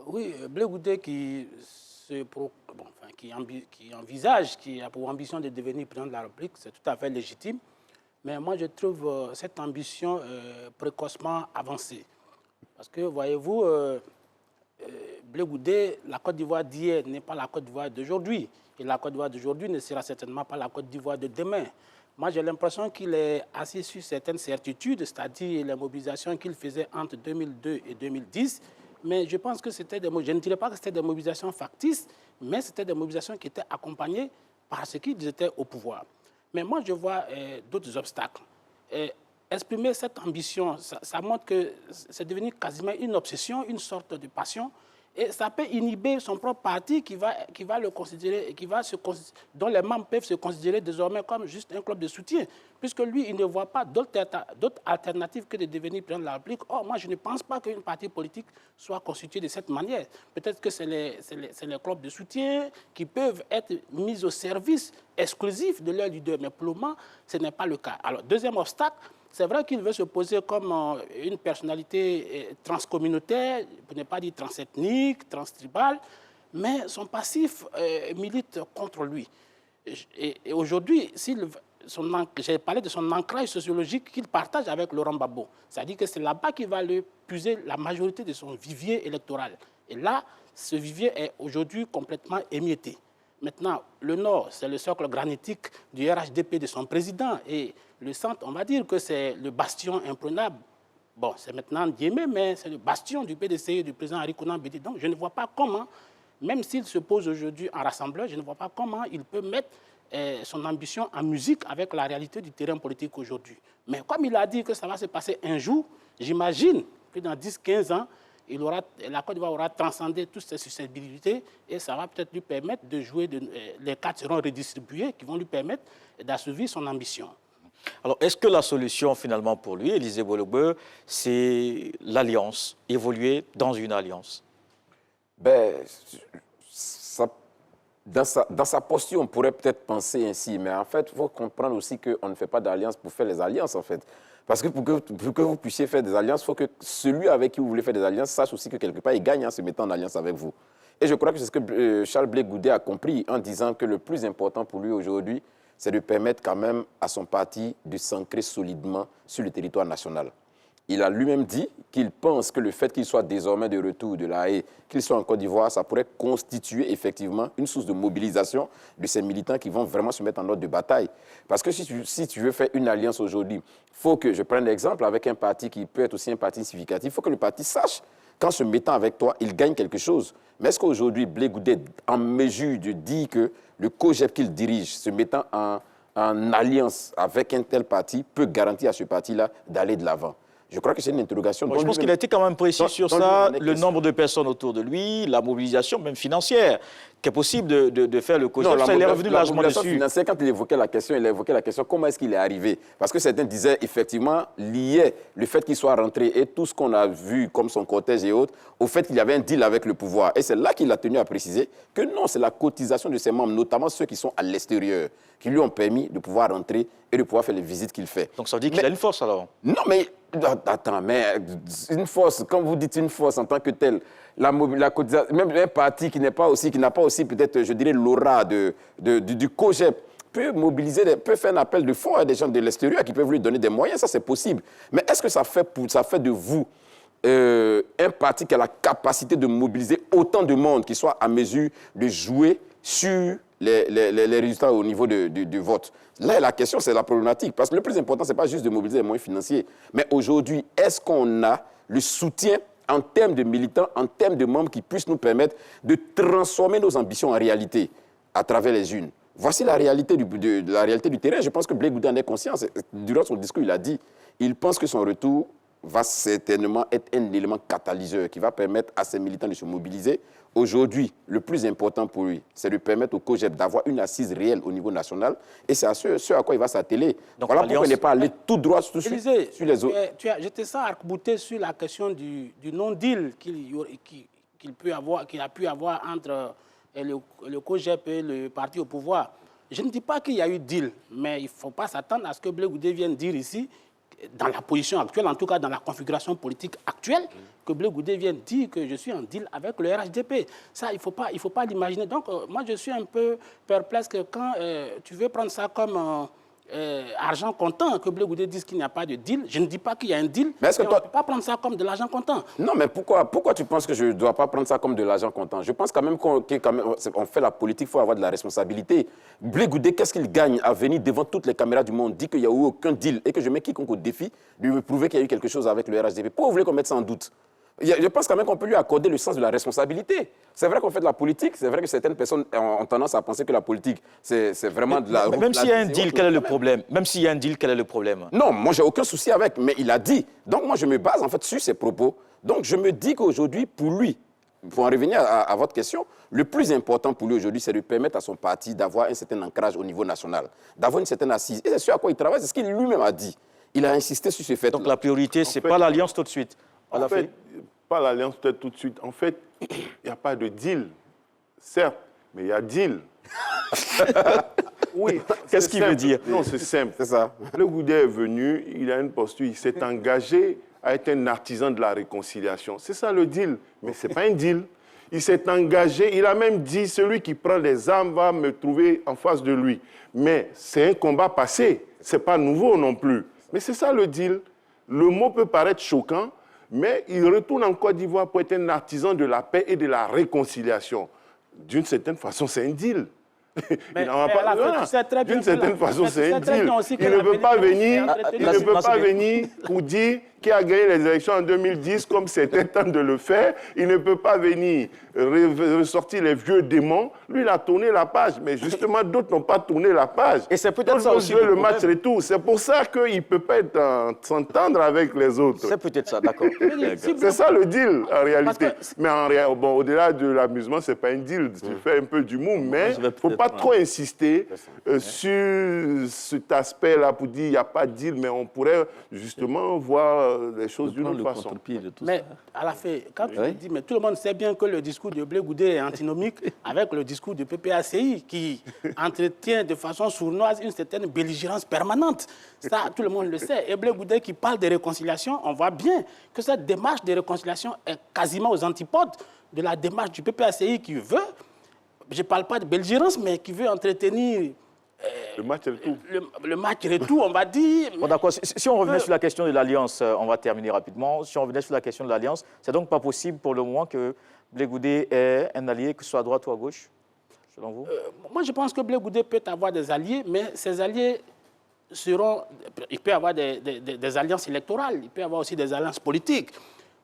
Oui, Blé Goudé qui envisage, qui a pour ambition de devenir président de la République, c'est tout à fait légitime. Mais moi, je trouve cette ambition précocement avancée. Parce que, voyez-vous, Blé Goudé, la Côte d'Ivoire d'hier n'est pas la Côte d'Ivoire d'aujourd'hui. Et la Côte d'Ivoire d'aujourd'hui ne sera certainement pas la Côte d'Ivoire de demain. Moi, j'ai l'impression qu'il est assis sur certaines certitudes, c'est-à-dire les mobilisations qu'il faisait entre 2002 et 2010. Mais je pense que c'était je ne dirais pas que c'était des mobilisations factices, mais c'était des mobilisations qui étaient accompagnées par ce qu'ils étaient au pouvoir. Mais moi, je vois d'autres obstacles. Exprimer cette ambition, ça montre que c'est devenu quasiment une obsession, une sorte de passion. Et ça peut inhiber son propre parti qui va le considérer, dont les membres peuvent se considérer désormais comme juste un club de soutien. Puisque lui, il ne voit pas d'autres alternatives que de devenir président de la République. Or, moi, je ne pense pas qu'une parti politique soit constituée de cette manière. Peut-être que c'est les clubs de soutien qui peuvent être mis au service exclusif de leur leader. Mais pour le moment, ce n'est pas le cas. Alors, deuxième obstacle, c'est vrai qu'il veut se poser comme une personnalité transcommunautaire, pour ne pas dire transethnique, transtribale, mais son passif milite contre lui. Et aujourd'hui, j'ai parlé de son ancrage sociologique qu'il partage avec Laurent Gbagbo. C'est-à-dire que c'est là-bas qu'il va lui puiser la majorité de son vivier électoral. Et là, ce vivier est aujourd'hui complètement émietté. Maintenant, le Nord, c'est le socle granitique du RHDP de son président. Et le centre, on va dire que c'est le bastion imprenable. Bon, c'est maintenant Diémé, mais c'est le bastion du PDCI du président Henri Konan Bédié. Donc, je ne vois pas comment, même s'il se pose aujourd'hui en rassembleur, je ne vois pas comment il peut mettre son ambition en musique avec la réalité du terrain politique aujourd'hui. Mais comme il a dit que ça va se passer un jour, j'imagine que dans 10-15 ans, la Côte d'Ivoire aura transcendé toutes ces susceptibilités et ça va peut-être lui permettre de jouer, les cartes seront redistribuées qui vont lui permettre d'assouvir son ambition. Alors, est-ce que la solution finalement pour lui, Élisée Bolobeu, c'est l'alliance, évoluer dans une alliance? Dans sa posture, on pourrait peut-être penser ainsi, mais en fait, il faut comprendre aussi qu'on ne fait pas d'alliance pour faire les alliances, en fait. Parce que pour que vous puissiez faire des alliances, il faut que celui avec qui vous voulez faire des alliances sache aussi que quelque part, il gagne en se mettant en alliance avec vous. Et je crois que c'est ce que Charles Blé Goudé a compris en disant que le plus important pour lui aujourd'hui, c'est de permettre quand même à son parti de s'ancrer solidement sur le territoire national. Il a lui-même dit qu'il pense que le fait qu'il soit désormais de retour de La Haye, qu'il soit en Côte d'Ivoire, ça pourrait constituer effectivement une source de mobilisation de ces militants qui vont vraiment se mettre en ordre de bataille. Parce que si tu veux faire une alliance aujourd'hui, il faut que, je prenne l'exemple avec un parti qui peut être aussi un parti significatif, il faut que le parti sache qu'en se mettant avec toi, il gagne quelque chose. Mais est-ce qu'aujourd'hui, Blé Goudé est en mesure de dire que le COJEP qu'il dirige, se mettant en alliance avec un tel parti, peut garantir à ce parti-là d'aller de l'avant? Je crois que c'est une interrogation. Bon, je pense qu'il a été quand même précis sur ça, le nombre de personnes autour de lui, la mobilisation même financière, qu'est possible de faire le COJEP. Ça, il est revenu largement dessus. Financière, quand il évoquait la question, comment est-ce qu'il est arrivé. Parce que certains disaient, effectivement, lié le fait qu'il soit rentré et tout ce qu'on a vu comme son cortège et autres, au fait qu'il y avait un deal avec le pouvoir. Et c'est là qu'il a tenu à préciser que non, c'est la cotisation de ses membres, notamment ceux qui sont à l'extérieur, qui lui ont permis de pouvoir rentrer et de pouvoir faire les visites qu'il fait. Donc ça veut dire qu'il a une force alors? Non, mais attends, mais une force, quand vous dites une force en tant que telle, la cotisation, même un parti qui n'a pas aussi peut-être, je dirais, l'aura du COJEP, peut mobiliser, peut faire un appel de fonds à des gens de l'extérieur qui peuvent lui donner des moyens, ça c'est possible. Mais est-ce que ça fait de vous un parti qui a la capacité de mobiliser autant de monde qui soit à mesure de jouer sur les résultats au niveau du vote? Là, la question, c'est la problématique. Parce que le plus important, ce n'est pas juste de mobiliser les moyens financiers. Mais aujourd'hui, est-ce qu'on a le soutien en termes de militants, en termes de membres qui puissent nous permettre de transformer nos ambitions en réalité à travers les unes? Voici la réalité du terrain. Je pense que Blé Goudé en est conscient. Durant son discours, il a dit il pense que son retour va certainement être un élément catalyseur qui va permettre à ces militants de se mobiliser. Aujourd'hui, le plus important pour lui, c'est de permettre au COJEP d'avoir une assise réelle au niveau national et c'est ce à quoi il va s'atteler. Voilà pourquoi il n'est pas allé tout droit sur les autres. Je te sens arc-bouté sur la question du non-deal qu'il a pu avoir entre le COJEP et le parti au pouvoir. Je ne dis pas qu'il y a eu deal, mais il ne faut pas s'attendre à ce que Blé Goudé vienne dire ici, dans la position actuelle, en tout cas dans la configuration politique actuelle, que Blé Goudé vienne dire que je suis en deal avec le RHDP. Ça, il ne faut pas l'imaginer. Donc, moi, je suis un peu perplexe que quand tu veux prendre ça comme argent comptant, que Blé Goudé dise qu'il n'y a pas de deal. Je ne dis pas qu'il y a un deal, mais on ne peut pas prendre ça comme de l'argent comptant. Non, mais pourquoi tu penses que je ne dois pas prendre ça comme de l'argent comptant? Je pense quand même qu'on fait la politique, il faut avoir de la responsabilité. Blé Goudé, qu'est-ce qu'il gagne à venir devant toutes les caméras du monde, dire qu'il n'y a eu aucun deal et que je mets quiconque au défi de me prouver qu'il y a eu quelque chose avec le RHDP? Pourquoi vous voulez qu'on mette ça en doute? Je pense quand même qu'on peut lui accorder le sens de la responsabilité. C'est vrai qu'on fait de la politique, c'est vrai que certaines personnes ont tendance à penser que la politique, c'est vraiment de la... Même s'il y a un deal, quel est le problème? Même s'il y a un deal, quel est le problème? Non, moi, j'ai aucun souci avec, mais il a dit. Donc, moi, je me base, en fait, sur ses propos. Donc, je me dis qu'aujourd'hui, pour lui, pour en revenir à votre question, le plus important pour lui aujourd'hui, c'est de permettre à son parti d'avoir un certain ancrage au niveau national, d'avoir une certaine assise. Et c'est ce à quoi il travaille, c'est ce qu'il lui-même a dit. Il a insisté sur ce fait. Donc, la priorité, ce n'est pas l'alliance tout de suite. En fait, pas l'alliance peut-être tout de suite. En fait, il n'y a pas de deal. Certes, mais il y a deal. Oui. Qu'est-ce qu'il veut dire? Non, c'est simple. C'est ça. Blé Goudé est venu, il a une posture, il s'est engagé à être un artisan de la réconciliation. C'est ça le deal. Mais ce n'est pas un deal. Il s'est engagé, il a même dit, celui qui prend les armes va me trouver en face de lui. Mais c'est un combat passé. Ce n'est pas nouveau non plus. Mais c'est ça le deal. Le mot peut paraître choquant, mais il retourne en Côte d'Ivoire pour être un artisan de la paix et de la réconciliation. D'une certaine façon, c'est un deal. D'une certaine façon, c'est un deal. Il ne peut pas venir pour dire qu'il a gagné les élections en 2010 comme c'était temps de le faire. Il ne peut pas venir ressortir les vieux démons. Lui, il a tourné la page, mais justement, d'autres n'ont pas tourné la page. Et c'est peut-être ça aussi le match retour. C'est pour ça qu'il ne peut pas s'entendre avec les autres. C'est peut-être ça, d'accord. C'est ça le deal, en réalité. Mais au-delà de l'amusement, ce n'est pas un deal. Tu fais un peu d'humour, mais il ne faut pas trop insister sur cet aspect-là pour dire qu'il n'y a pas de deal, mais on pourrait justement voir les choses d'une autre façon. Mais à la fin, quand tu dis, mais tout le monde sait bien que le discours de Blé Goudé est antinomique avec le discours du PPACI qui entretient de façon sournoise une certaine belligérance permanente. Ça, tout le monde le sait. Et Blé Goudé qui parle de réconciliation, on voit bien que cette démarche de réconciliation est quasiment aux antipodes de la démarche du PPACI qui veut, je ne parle pas de belligérance, mais qui veut entretenir le match retour. Le match retour, on va dire. Bon, d'accord. Si on revenait sur la question de l'Alliance, on va terminer rapidement. Si on revenait sur la question de l'Alliance, c'est donc pas possible pour le moment que Blé Goudé ait un allié, que ce soit à droite ou à gauche, selon vous? Moi, je pense que Blé Goudé peut avoir des alliés, mais ces alliés seront... Il peut avoir des alliances électorales, il peut avoir aussi des alliances politiques.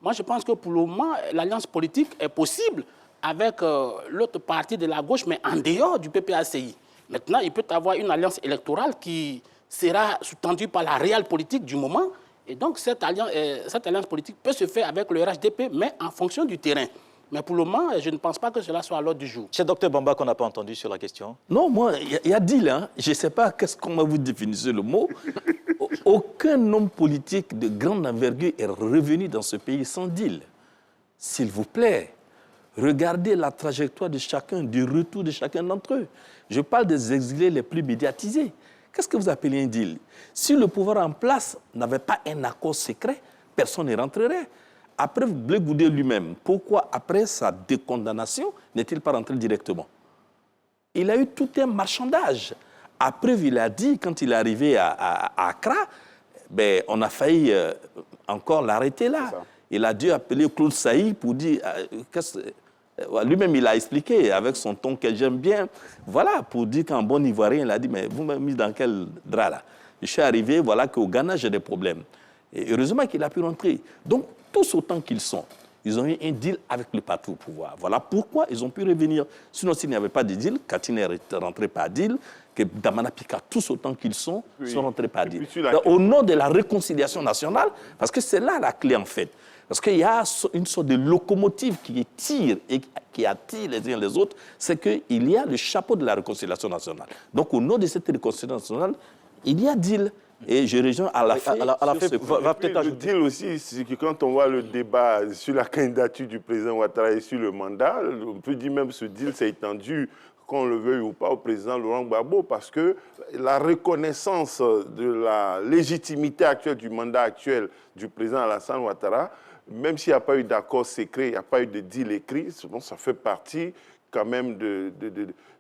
Moi, je pense que pour le moment, l'alliance politique est possible avec l'autre partie de la gauche, mais en dehors du PPACI. Maintenant, il peut avoir une alliance électorale qui sera sous-tendue par la réelle politique du moment. Et donc, cette alliance politique peut se faire avec le RHDP, mais en fonction du terrain. Mais pour le moment, je ne pense pas que cela soit à l'ordre du jour. C'est Dr Bamba qu'on n'a pas entendu sur la question. Non, moi, il y a deal. Hein. Je ne sais pas comment vous définissez le mot. Aucun homme politique de grande envergure est revenu dans ce pays sans deal. S'il vous plaît, regardez la trajectoire de chacun, du retour de chacun d'entre eux. Je parle des exilés les plus médiatisés. Qu'est-ce que vous appelez un deal? Si le pouvoir en place n'avait pas un accord secret, personne ne rentrerait. Après Blé Goudé lui-même, pourquoi après sa décondamnation n'est-il pas rentré directement? Il a eu tout un marchandage. Après, il a dit, quand il est arrivé à Accra, ben, on a failli encore l'arrêter là. Il a dû appeler Claude Saï pour dire... lui-même, il a expliqué avec son ton que j'aime bien. Voilà, pour dire qu'en bon Ivoirien, il a dit, mais vous m'avez mis dans quel drap là? Je suis arrivé, voilà qu'au Ghana, j'ai des problèmes. Et heureusement qu'il a pu rentrer. Donc, tous autant qu'ils sont, ils ont eu un deal avec le parti au pouvoir. Voilà pourquoi ils ont pu revenir. Sinon, s'il n'y avait pas de deal, Katine est rentré par deal, que Damana Pika, tous autant qu'ils sont rentrés par deal. Au nom de la réconciliation nationale, parce que c'est là la clé en fait. Parce qu'il y a une sorte de locomotive qui tire et qui attire les uns les autres, c'est qu'il y a le chapeau de la réconciliation nationale. Donc, au nom de cette réconciliation nationale, il y a deal. Et je rejoins à la fin. Le deal aussi, c'est que quand on voit le débat sur la candidature du président Ouattara et sur le mandat, on peut dire même ce deal s'est étendu, qu'on le veuille ou pas, au président Laurent Gbagbo, parce que la reconnaissance de la légitimité actuelle du mandat actuel du président Alassane Ouattara, même s'il n'y a pas eu d'accord secret, il n'y a pas eu de deal écrit, bon, ça fait partie quand même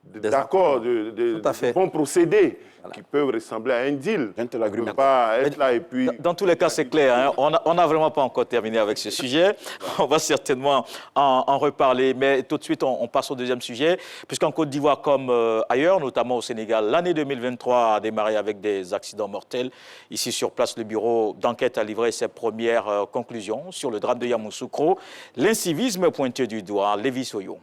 d'accords, de bons procédés qui peuvent ressembler à un deal. On ne peut pas être là et puis... Dans tous les cas, c'est clair. Hein. On n'a vraiment pas encore terminé avec ce sujet. On va certainement en reparler. Mais tout de suite, on passe au deuxième sujet. Puisqu'en Côte d'Ivoire, comme ailleurs, notamment au Sénégal, l'année 2023 a démarré avec des accidents mortels. Ici, sur place, le bureau d'enquête a livré ses premières conclusions sur le drame de Yamoussoukro. L'incivisme pointé du doigt. Lévi Soyo.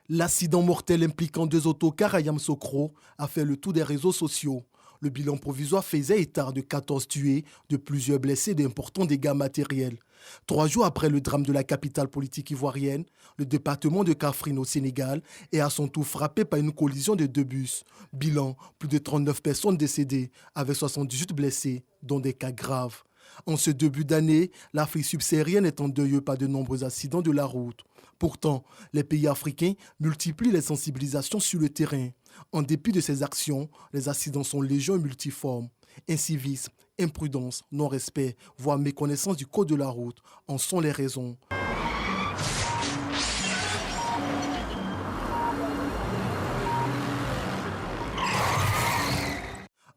L'accident mortel impliquant 2 autocars à Yamoussoukro a fait le tour des réseaux sociaux. Le bilan provisoire faisait état de 14 tués, de plusieurs blessés et d'importants dégâts matériels. 3 jours après le drame de la capitale politique ivoirienne, le département de Kaffrine au Sénégal est à son tour frappé par une collision de 2 bus. Bilan, plus de 39 personnes décédées, avec 78 blessés, dont des cas graves. En ce début d'année, l'Afrique subsaharienne est en deuil par de nombreux accidents de la route. Pourtant, les pays africains multiplient les sensibilisations sur le terrain. En dépit de ces actions, les accidents sont légion et multiformes. Incivisme, imprudence, non-respect, voire méconnaissance du code de la route en sont les raisons.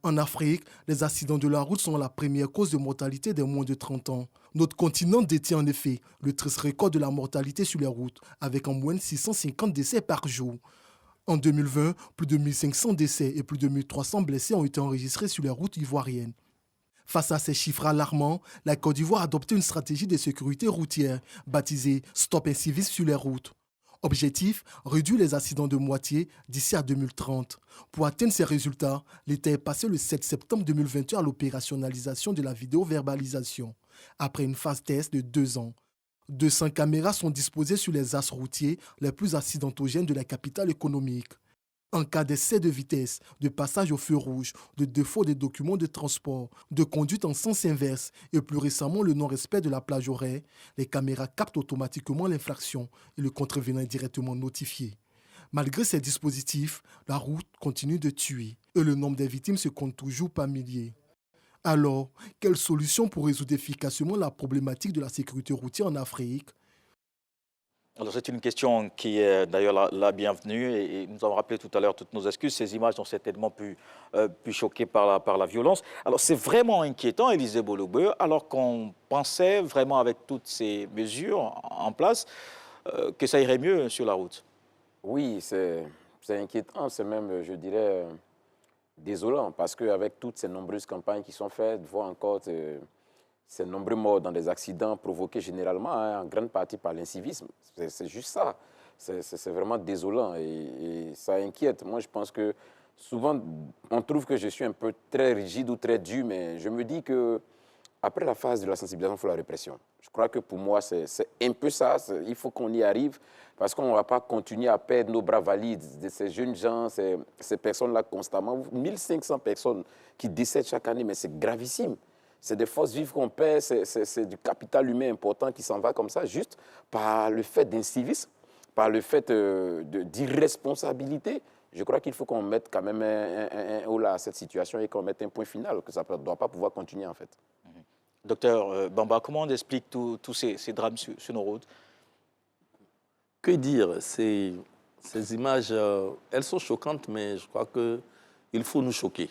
En Afrique, les accidents de la route sont la première cause de mortalité des moins de 30 ans. Notre continent détient en effet le triste record de la mortalité sur les routes, avec en moyenne 650 décès par jour. En 2020, plus de 1500 décès et plus de 1300 blessés ont été enregistrés sur les routes ivoiriennes. Face à ces chiffres alarmants, la Côte d'Ivoire a adopté une stratégie de sécurité routière baptisée « Stop Incivisme sur les routes ». Objectif, réduire les accidents de moitié d'ici à 2030. Pour atteindre ces résultats, l'État est passé le 7 septembre 2021 à l'opérationnalisation de la vidéoverbalisation, après une phase test de 2 ans. 200 caméras sont disposées sur les axes routiers les plus accidentogènes de la capitale économique. En cas d'excès de vitesse, de passage au feu rouge, de défaut des documents de transport, de conduite en sens inverse et plus récemment le non-respect de la plage horaire, les caméras captent automatiquement l'infraction et le contrevenant est directement notifié. Malgré ces dispositifs, la route continue de tuer et le nombre des victimes se compte toujours par milliers. Alors, quelle solution pour résoudre efficacement la problématique de la sécurité routière en Afrique? Alors c'est une question qui est d'ailleurs la bienvenue et nous avons rappelé tout à l'heure toutes nos excuses. Ces images ont certainement pu choquer par la violence. Alors c'est vraiment inquiétant, Élisée Bolobé, alors qu'on pensait vraiment avec toutes ces mesures en place que ça irait mieux sur la route. Oui, c'est inquiétant, c'est même, je dirais, désolant, parce qu'avec toutes ces nombreuses campagnes qui sont faites, voir encore ces nombreux morts dans des accidents provoqués généralement en grande partie par l'incivisme. C'est juste ça. C'est vraiment désolant et ça inquiète. Moi, je pense que souvent, on trouve que je suis un peu très rigide ou très dur, mais je me dis que après la phase de la sensibilisation, il faut la répression. Je crois que pour moi, c'est un peu ça. Il faut qu'on y arrive parce qu'on ne va pas continuer à perdre nos bras valides, ces jeunes gens, ces personnes-là constamment. 1500 personnes qui décèdent chaque année, mais c'est gravissime. C'est des forces vives qu'on perd, c'est du capital humain important qui s'en va comme ça, juste par le fait d'incivisme, par le fait d'irresponsabilité. Je crois qu'il faut qu'on mette quand même un haut là à cette situation et qu'on mette un point final, que ça ne doit pas pouvoir continuer en fait. Docteur Bamba, comment on explique tous ces drames sur nos routes? Que dire? Ces images, elles sont choquantes, mais je crois qu'il faut nous choquer.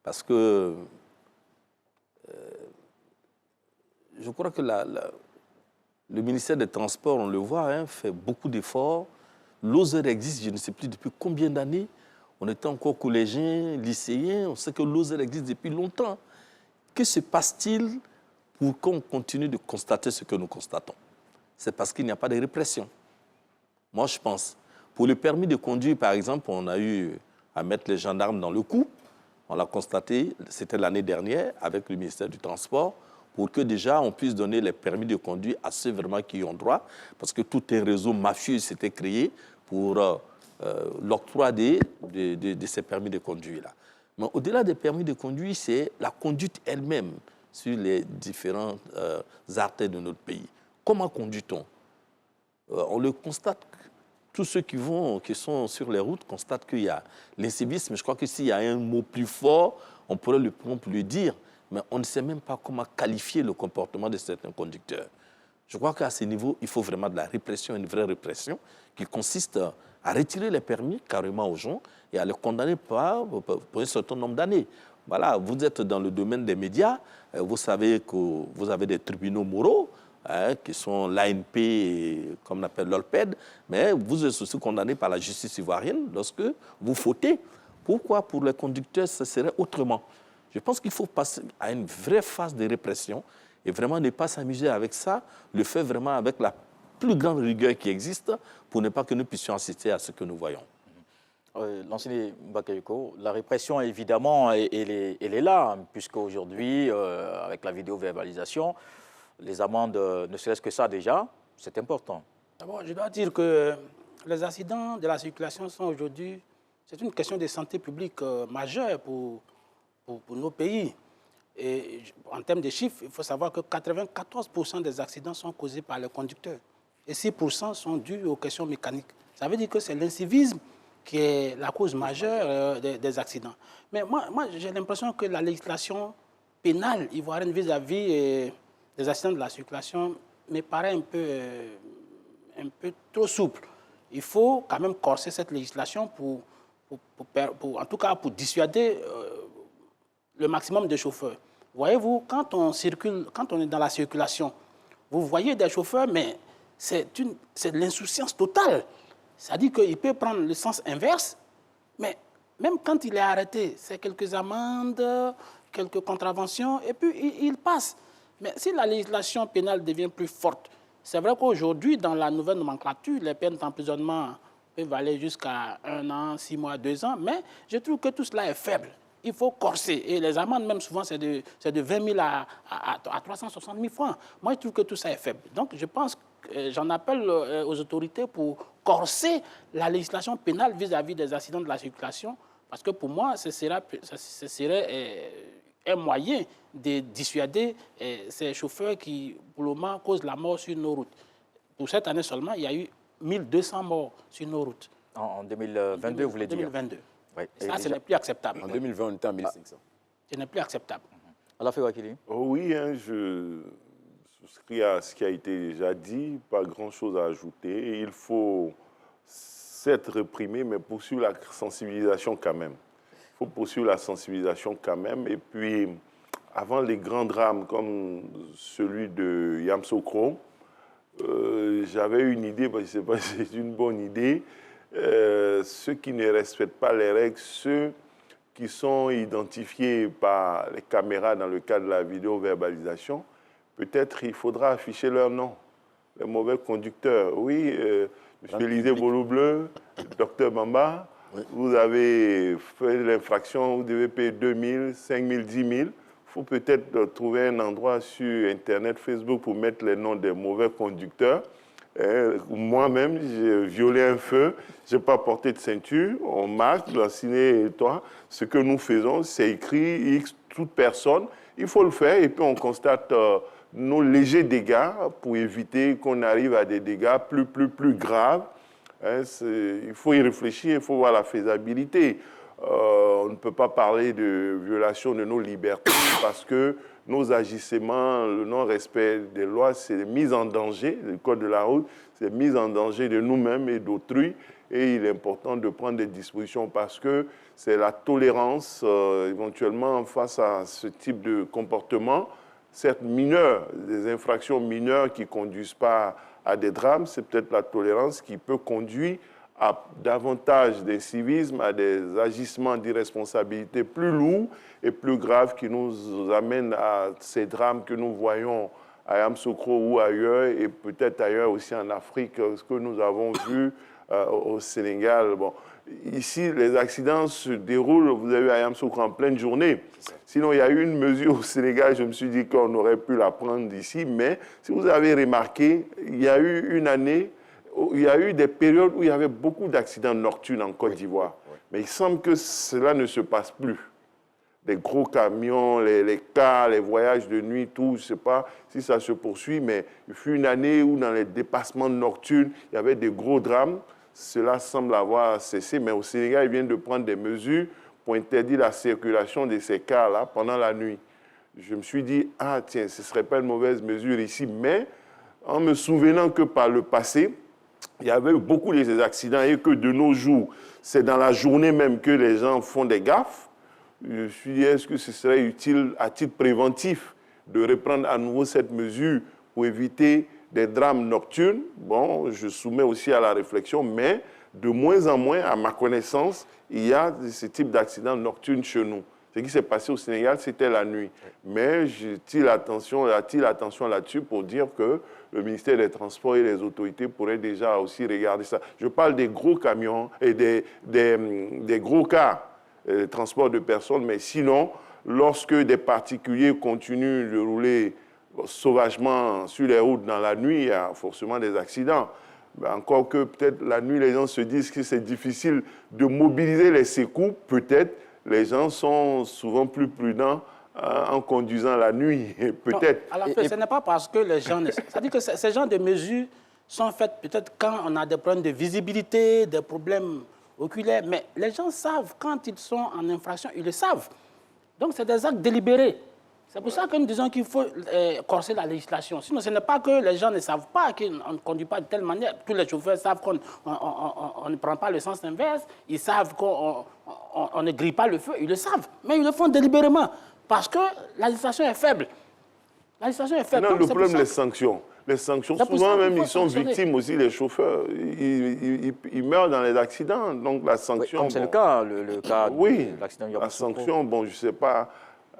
Parce que je crois que le ministère des Transports, on le voit, hein, fait beaucoup d'efforts. L'OSER existe, je ne sais plus depuis combien d'années. On était encore collégiens, lycéens, on sait que l'OSER existe depuis longtemps. Que se passe-t-il pour qu'on continue de constater ce que nous constatons? C'est parce qu'il n'y a pas de répression. Moi, je pense. Pour le permis de conduire, par exemple, on a eu à mettre les gendarmes dans le coup. On l'a constaté, c'était l'année dernière, avec le ministère du Transport, pour que déjà on puisse donner les permis de conduire à ceux vraiment qui y ont droit, parce que tout un réseau mafieux s'était créé pour l'octroi de ces permis de conduire-là. Mais au-delà des permis de conduire, c'est la conduite elle-même sur les différentes artères de notre pays. Comment conduit-on? On le constate, tous ceux qui sont sur les routes constatent qu'il y a l'incivisme. Je crois que s'il y a un mot plus fort, on pourrait le dire, mais on ne sait même pas comment qualifier le comportement de certains conducteurs. Je crois qu'à ce niveau, il faut vraiment de la répression, une vraie répression, qui consiste à retirer les permis carrément aux gens et à les condamner pour un certain nombre d'années. Voilà, vous êtes dans le domaine des médias, vous savez que vous avez des tribunaux moraux, qui sont l'ANP, comme on appelle l'OLPED, mais vous êtes aussi condamné par la justice ivoirienne lorsque vous fautez. Pourquoi pour les conducteurs, ce serait autrement? Je pense qu'il faut passer à une vraie phase de répression et vraiment ne pas s'amuser avec ça, le faire vraiment avec la plus grande rigueur qui existe pour ne pas que nous puissions assister à ce que nous voyons. L'enseignant Bakayoko, la répression, évidemment, elle est là, puisque aujourd'hui, avec la vidéo-verbalisation, les amendes, ne serait-ce que ça déjà, c'est important. D'abord, je dois dire que les accidents de la circulation sont aujourd'hui, c'est une question de santé publique majeure pour nos pays. Et en termes de chiffres, il faut savoir que 94% des accidents sont causés par les conducteurs et 6% sont dus aux questions mécaniques. Ça veut dire que c'est l'incivisme qui est la cause majeure des accidents. Mais moi j'ai l'impression que la législation pénale ivoirienne vis-à-vis des accidents de la circulation me paraît un peu trop souple. Il faut quand même corser cette législation en tout cas pour dissuader le maximum de chauffeurs. Voyez-vous, quand on est dans la circulation, vous voyez des chauffeurs, mais c'est de l'insouciance totale. C'est-à-dire qu'il peut prendre le sens inverse, mais même quand il est arrêté, c'est quelques amendes, quelques contraventions, et puis il passe. Mais si la législation pénale devient plus forte, c'est vrai qu'aujourd'hui, dans la nouvelle nomenclature, les peines d'emprisonnement peuvent aller jusqu'à 1 an, 6 mois, 2 ans, mais je trouve que tout cela est faible. il faut corser. Et les amendes, même souvent, c'est de 20 000 à 360 000 francs. Moi, je trouve que tout ça est faible. Donc, je pense que j'en appelle aux autorités pour corser la législation pénale vis-à-vis des accidents de la circulation. Parce que pour moi, ce serait un moyen de dissuader ces chauffeurs qui, pour le moment, causent la mort sur nos routes. Pour cette année seulement, il y a eu 1200 morts sur nos routes. En 2022, vous voulez dire? 2022. Oui. Ça, ce n'est plus acceptable. En 2020, on était à 1500. Ce n'est plus acceptable. Alafi Wakili. Oh oui, hein, je souscris à ce qui a été déjà dit, pas grand-chose à ajouter. Il faut s'être réprimé, mais poursuivre la sensibilisation quand même. Il faut poursuivre la sensibilisation quand même. Et puis, avant les grands drames comme celui de Yamoussoukro, j'avais une idée, je ne sais pas si c'est une bonne idée. Ceux qui ne respectent pas les règles, ceux qui sont identifiés par les caméras dans le cadre de la vidéo-verbalisation, peut-être il faudra afficher leur nom, les mauvais conducteurs. Oui, M. Élisée Bolobleu, Dr Bamba, oui. Vous avez fait l'infraction, vous devez payer 2 000, 5 000, 10 000. Il faut peut-être trouver un endroit sur Internet, Facebook, pour mettre les noms des mauvais conducteurs. Moi-même, j'ai violé un feu, je n'ai pas porté de ceinture, on marque, Lanciné et toi. Ce que nous faisons, c'est écrit X, toute personne. Il faut le faire et puis on constate nos légers dégâts pour éviter qu'on arrive à des dégâts plus graves. Il faut y réfléchir, il faut voir la faisabilité. On ne peut pas parler de violation de nos libertés parce que nos agissements, le non-respect des lois, c'est mise en danger, le code de la route, c'est mise en danger de nous-mêmes et d'autrui. Et il est important de prendre des dispositions parce que c'est la tolérance éventuellement face à ce type de comportement, certes mineur, des infractions mineures qui ne conduisent pas à des drames, c'est peut-être la tolérance qui peut conduire à davantage d'incivisme, à des agissements d'irresponsabilité plus lourds et plus graves qui nous amènent à ces drames que nous voyons à Yamoussoukro ou ailleurs, et peut-être ailleurs aussi en Afrique, ce que nous avons vu au Sénégal. Bon, ici, les accidents se déroulent, vous avez vu à Yamoussoukro en pleine journée. Sinon, il y a eu une mesure au Sénégal, je me suis dit qu'on aurait pu la prendre d'ici, mais si vous avez remarqué, il y a eu une année, il y a eu des périodes où il y avait beaucoup d'accidents nocturnes en Côte d'Ivoire. Oui. Mais il semble que cela ne se passe plus. Les gros camions, les cars, les voyages de nuit, tout, je ne sais pas si ça se poursuit, mais il fut une année où dans les dépassements nocturnes, il y avait des gros drames. Cela semble avoir cessé, mais au Sénégal, ils viennent de prendre des mesures pour interdire la circulation de ces cars-là pendant la nuit. Je me suis dit, ah tiens, ce ne serait pas une mauvaise mesure ici, mais en me souvenant que par le passé, il y avait eu beaucoup de ces accidents et que de nos jours, c'est dans la journée même que les gens font des gaffes. Je me suis dit, est-ce que ce serait utile à titre préventif de reprendre à nouveau cette mesure pour éviter des drames nocturnes? Bon, je soumets aussi à la réflexion, mais de moins en moins, à ma connaissance, il y a ce type d'accidents nocturnes chez nous. Ce qui s'est passé au Sénégal, c'était la nuit. Mais j'attire l'attention là-dessus pour dire que le ministère des Transports et les autorités pourraient déjà aussi regarder ça. Je parle des gros camions et des gros cars, transport de personnes, mais sinon, lorsque des particuliers continuent de rouler sauvagement sur les routes dans la nuit, il y a forcément des accidents. Mais encore que peut-être la nuit, les gens se disent que c'est difficile de mobiliser les secours, peut-être les gens sont souvent plus prudents en conduisant la nuit, peut-être. Alors, ce n'est pas parce que les gens... C'est-à-dire que ces genres de mesures sont faites peut-être quand on a des problèmes de visibilité, des problèmes oculaires, mais les gens savent, quand ils sont en infraction, ils le savent. Donc, c'est des actes délibérés. C'est pour ça que nous disons qu'il faut corser la législation. Sinon, ce n'est pas que les gens ne savent pas qu'on ne conduit pas de telle manière. Tous les chauffeurs savent qu'on ne prend pas le sens inverse. Ils savent qu'on ne grille pas le feu. Ils le savent. Mais ils le font délibérément. Parce que la législation est faible. La législation est faible. Non, le problème, les sanctions. Les sanctions, souvent même, ils sont victimes aussi, les chauffeurs. Ils meurent dans les accidents. Donc, la sanction... Oui, comme c'est le cas, le cas oui, de l'accident. La sanction, bon, je ne sais pas...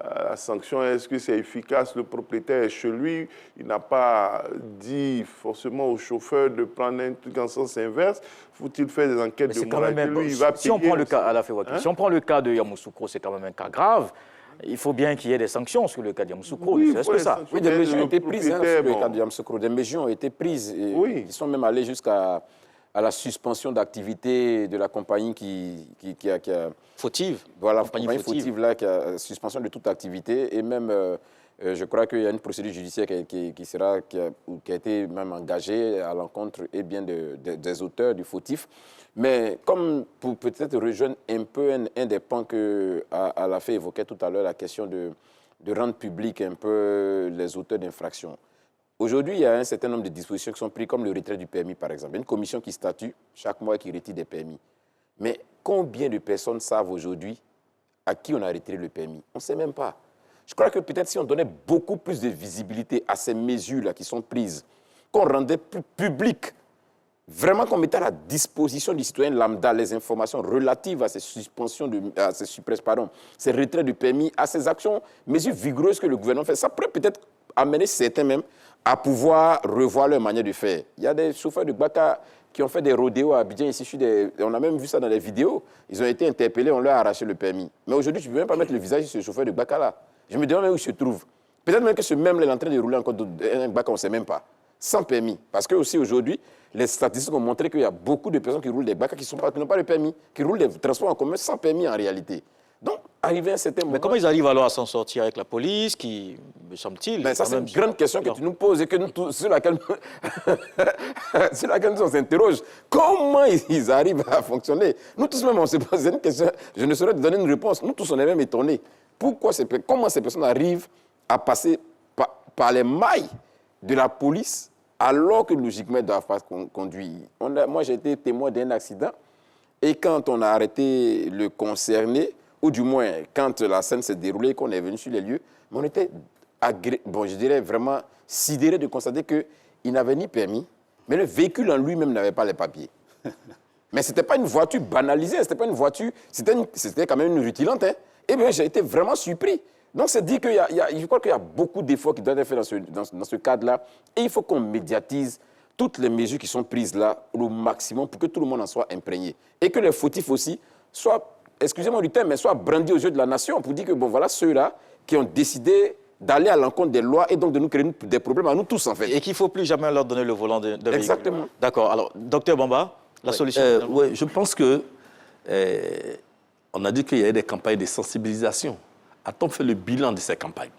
la sanction, est-ce que c'est efficace? Le propriétaire est chez lui, il n'a pas dit forcément au chauffeur de prendre un truc en sens inverse. Faut-il faire des enquêtes de moralité? Lui, il va payer. Si on prend le cas, si on prend le cas de Yamoussoukro, c'est quand même un cas grave. Il faut bien qu'il y ait des sanctions sur le cas de Yamoussoukro. Oui, est-ce que ça? Oui, des mesures ont été prises sur le cas de Yamoussoukro. Des mesures ont été prises. Oui. Ils sont même allés jusqu'à la suspension d'activité de la compagnie qui a... Fautive. Voilà, la compagnie fautive, là, qui a suspension de toute activité. Et même, je crois qu'il y a une procédure judiciaire qui a été même engagée à l'encontre et bien des auteurs du fautif. Mais comme pour peut-être rejoindre un peu un des points que Alafé évoquait tout à l'heure, la question de rendre public un peu les auteurs d'infractions. Aujourd'hui, il y a un certain nombre de dispositions qui sont prises, comme le retrait du permis, par exemple. Il y a une commission qui statue chaque mois et qui retire des permis. Mais combien de personnes savent aujourd'hui à qui on a retiré le permis? On ne sait même pas. Je crois que peut-être si on donnait beaucoup plus de visibilité à ces mesures-là qui sont prises, qu'on rendait plus publiques, vraiment qu'on mettait à la disposition du citoyen lambda les informations relatives à ces suspensions, ces retraits de permis, à ces actions, mesures vigoureuses que le gouvernement fait, ça pourrait peut-être amener certains même à pouvoir revoir leur manière de faire. Il y a des chauffeurs de Gbaka qui ont fait des rodéos à Abidjan, ici, on a même vu ça dans les vidéos. Ils ont été interpellés, on leur a arraché le permis. Mais aujourd'hui, tu ne peux même pas mettre le visage sur ce chauffeur de Gbaka là. Je me demande même où il se trouve. Peut-être même que ce même là est en train de rouler encore un Gbaka, on ne sait même pas. Sans permis. Parce que aussi aujourd'hui, les statistiques ont montré qu'il y a beaucoup de personnes qui roulent des Gbaka qui n'ont pas le permis, qui roulent des transports en commun sans permis en réalité. Donc, arrivé à un certain moment... Mais comment ils arrivent alors à s'en sortir avec la police, qui, me semble-t-il... Ben ça, c'est une grande question que tu nous poses et que sur laquelle nous on s'interroge. Comment ils arrivent à fonctionner? Nous tous même, on se pose une question. Je ne saurais te donner une réponse. Nous tous, on est même étonnés. Comment ces personnes arrivent à passer par les mailles de la police alors que logiquement, ils ne doivent pas conduire? Moi, j'ai été témoin d'un accident et quand on a arrêté le concerné, ou du moins, quand la scène s'est déroulée, qu'on est venu sur les lieux, on était, je dirais vraiment sidéré de constater qu'il n'avait ni permis, mais le véhicule en lui-même n'avait pas les papiers. Mais ce n'était pas une voiture banalisée, c'était pas une voiture, c'était quand même une rutilante. Hein. Et bien, j'ai été vraiment surpris. Donc, c'est dit je crois qu'il y a beaucoup d'efforts qui doivent être faits dans ce cadre-là. Et il faut qu'on médiatise toutes les mesures qui sont prises là au maximum pour que tout le monde en soit imprégné. Et que les fautifs aussi soient, excusez-moi du terme, mais soient brandis aux yeux de la nation pour dire que, bon, voilà ceux-là qui ont décidé d'aller à l'encontre des lois et donc de nous créer des problèmes à nous tous, en fait. Et qu'il ne faut plus jamais leur donner le volant de véhicule. Exactement. D'accord. Alors, docteur Bamba, la solution Oui, je pense que... on a dit qu'il y a des campagnes de sensibilisation. A-t-on fait le bilan de ces campagnes?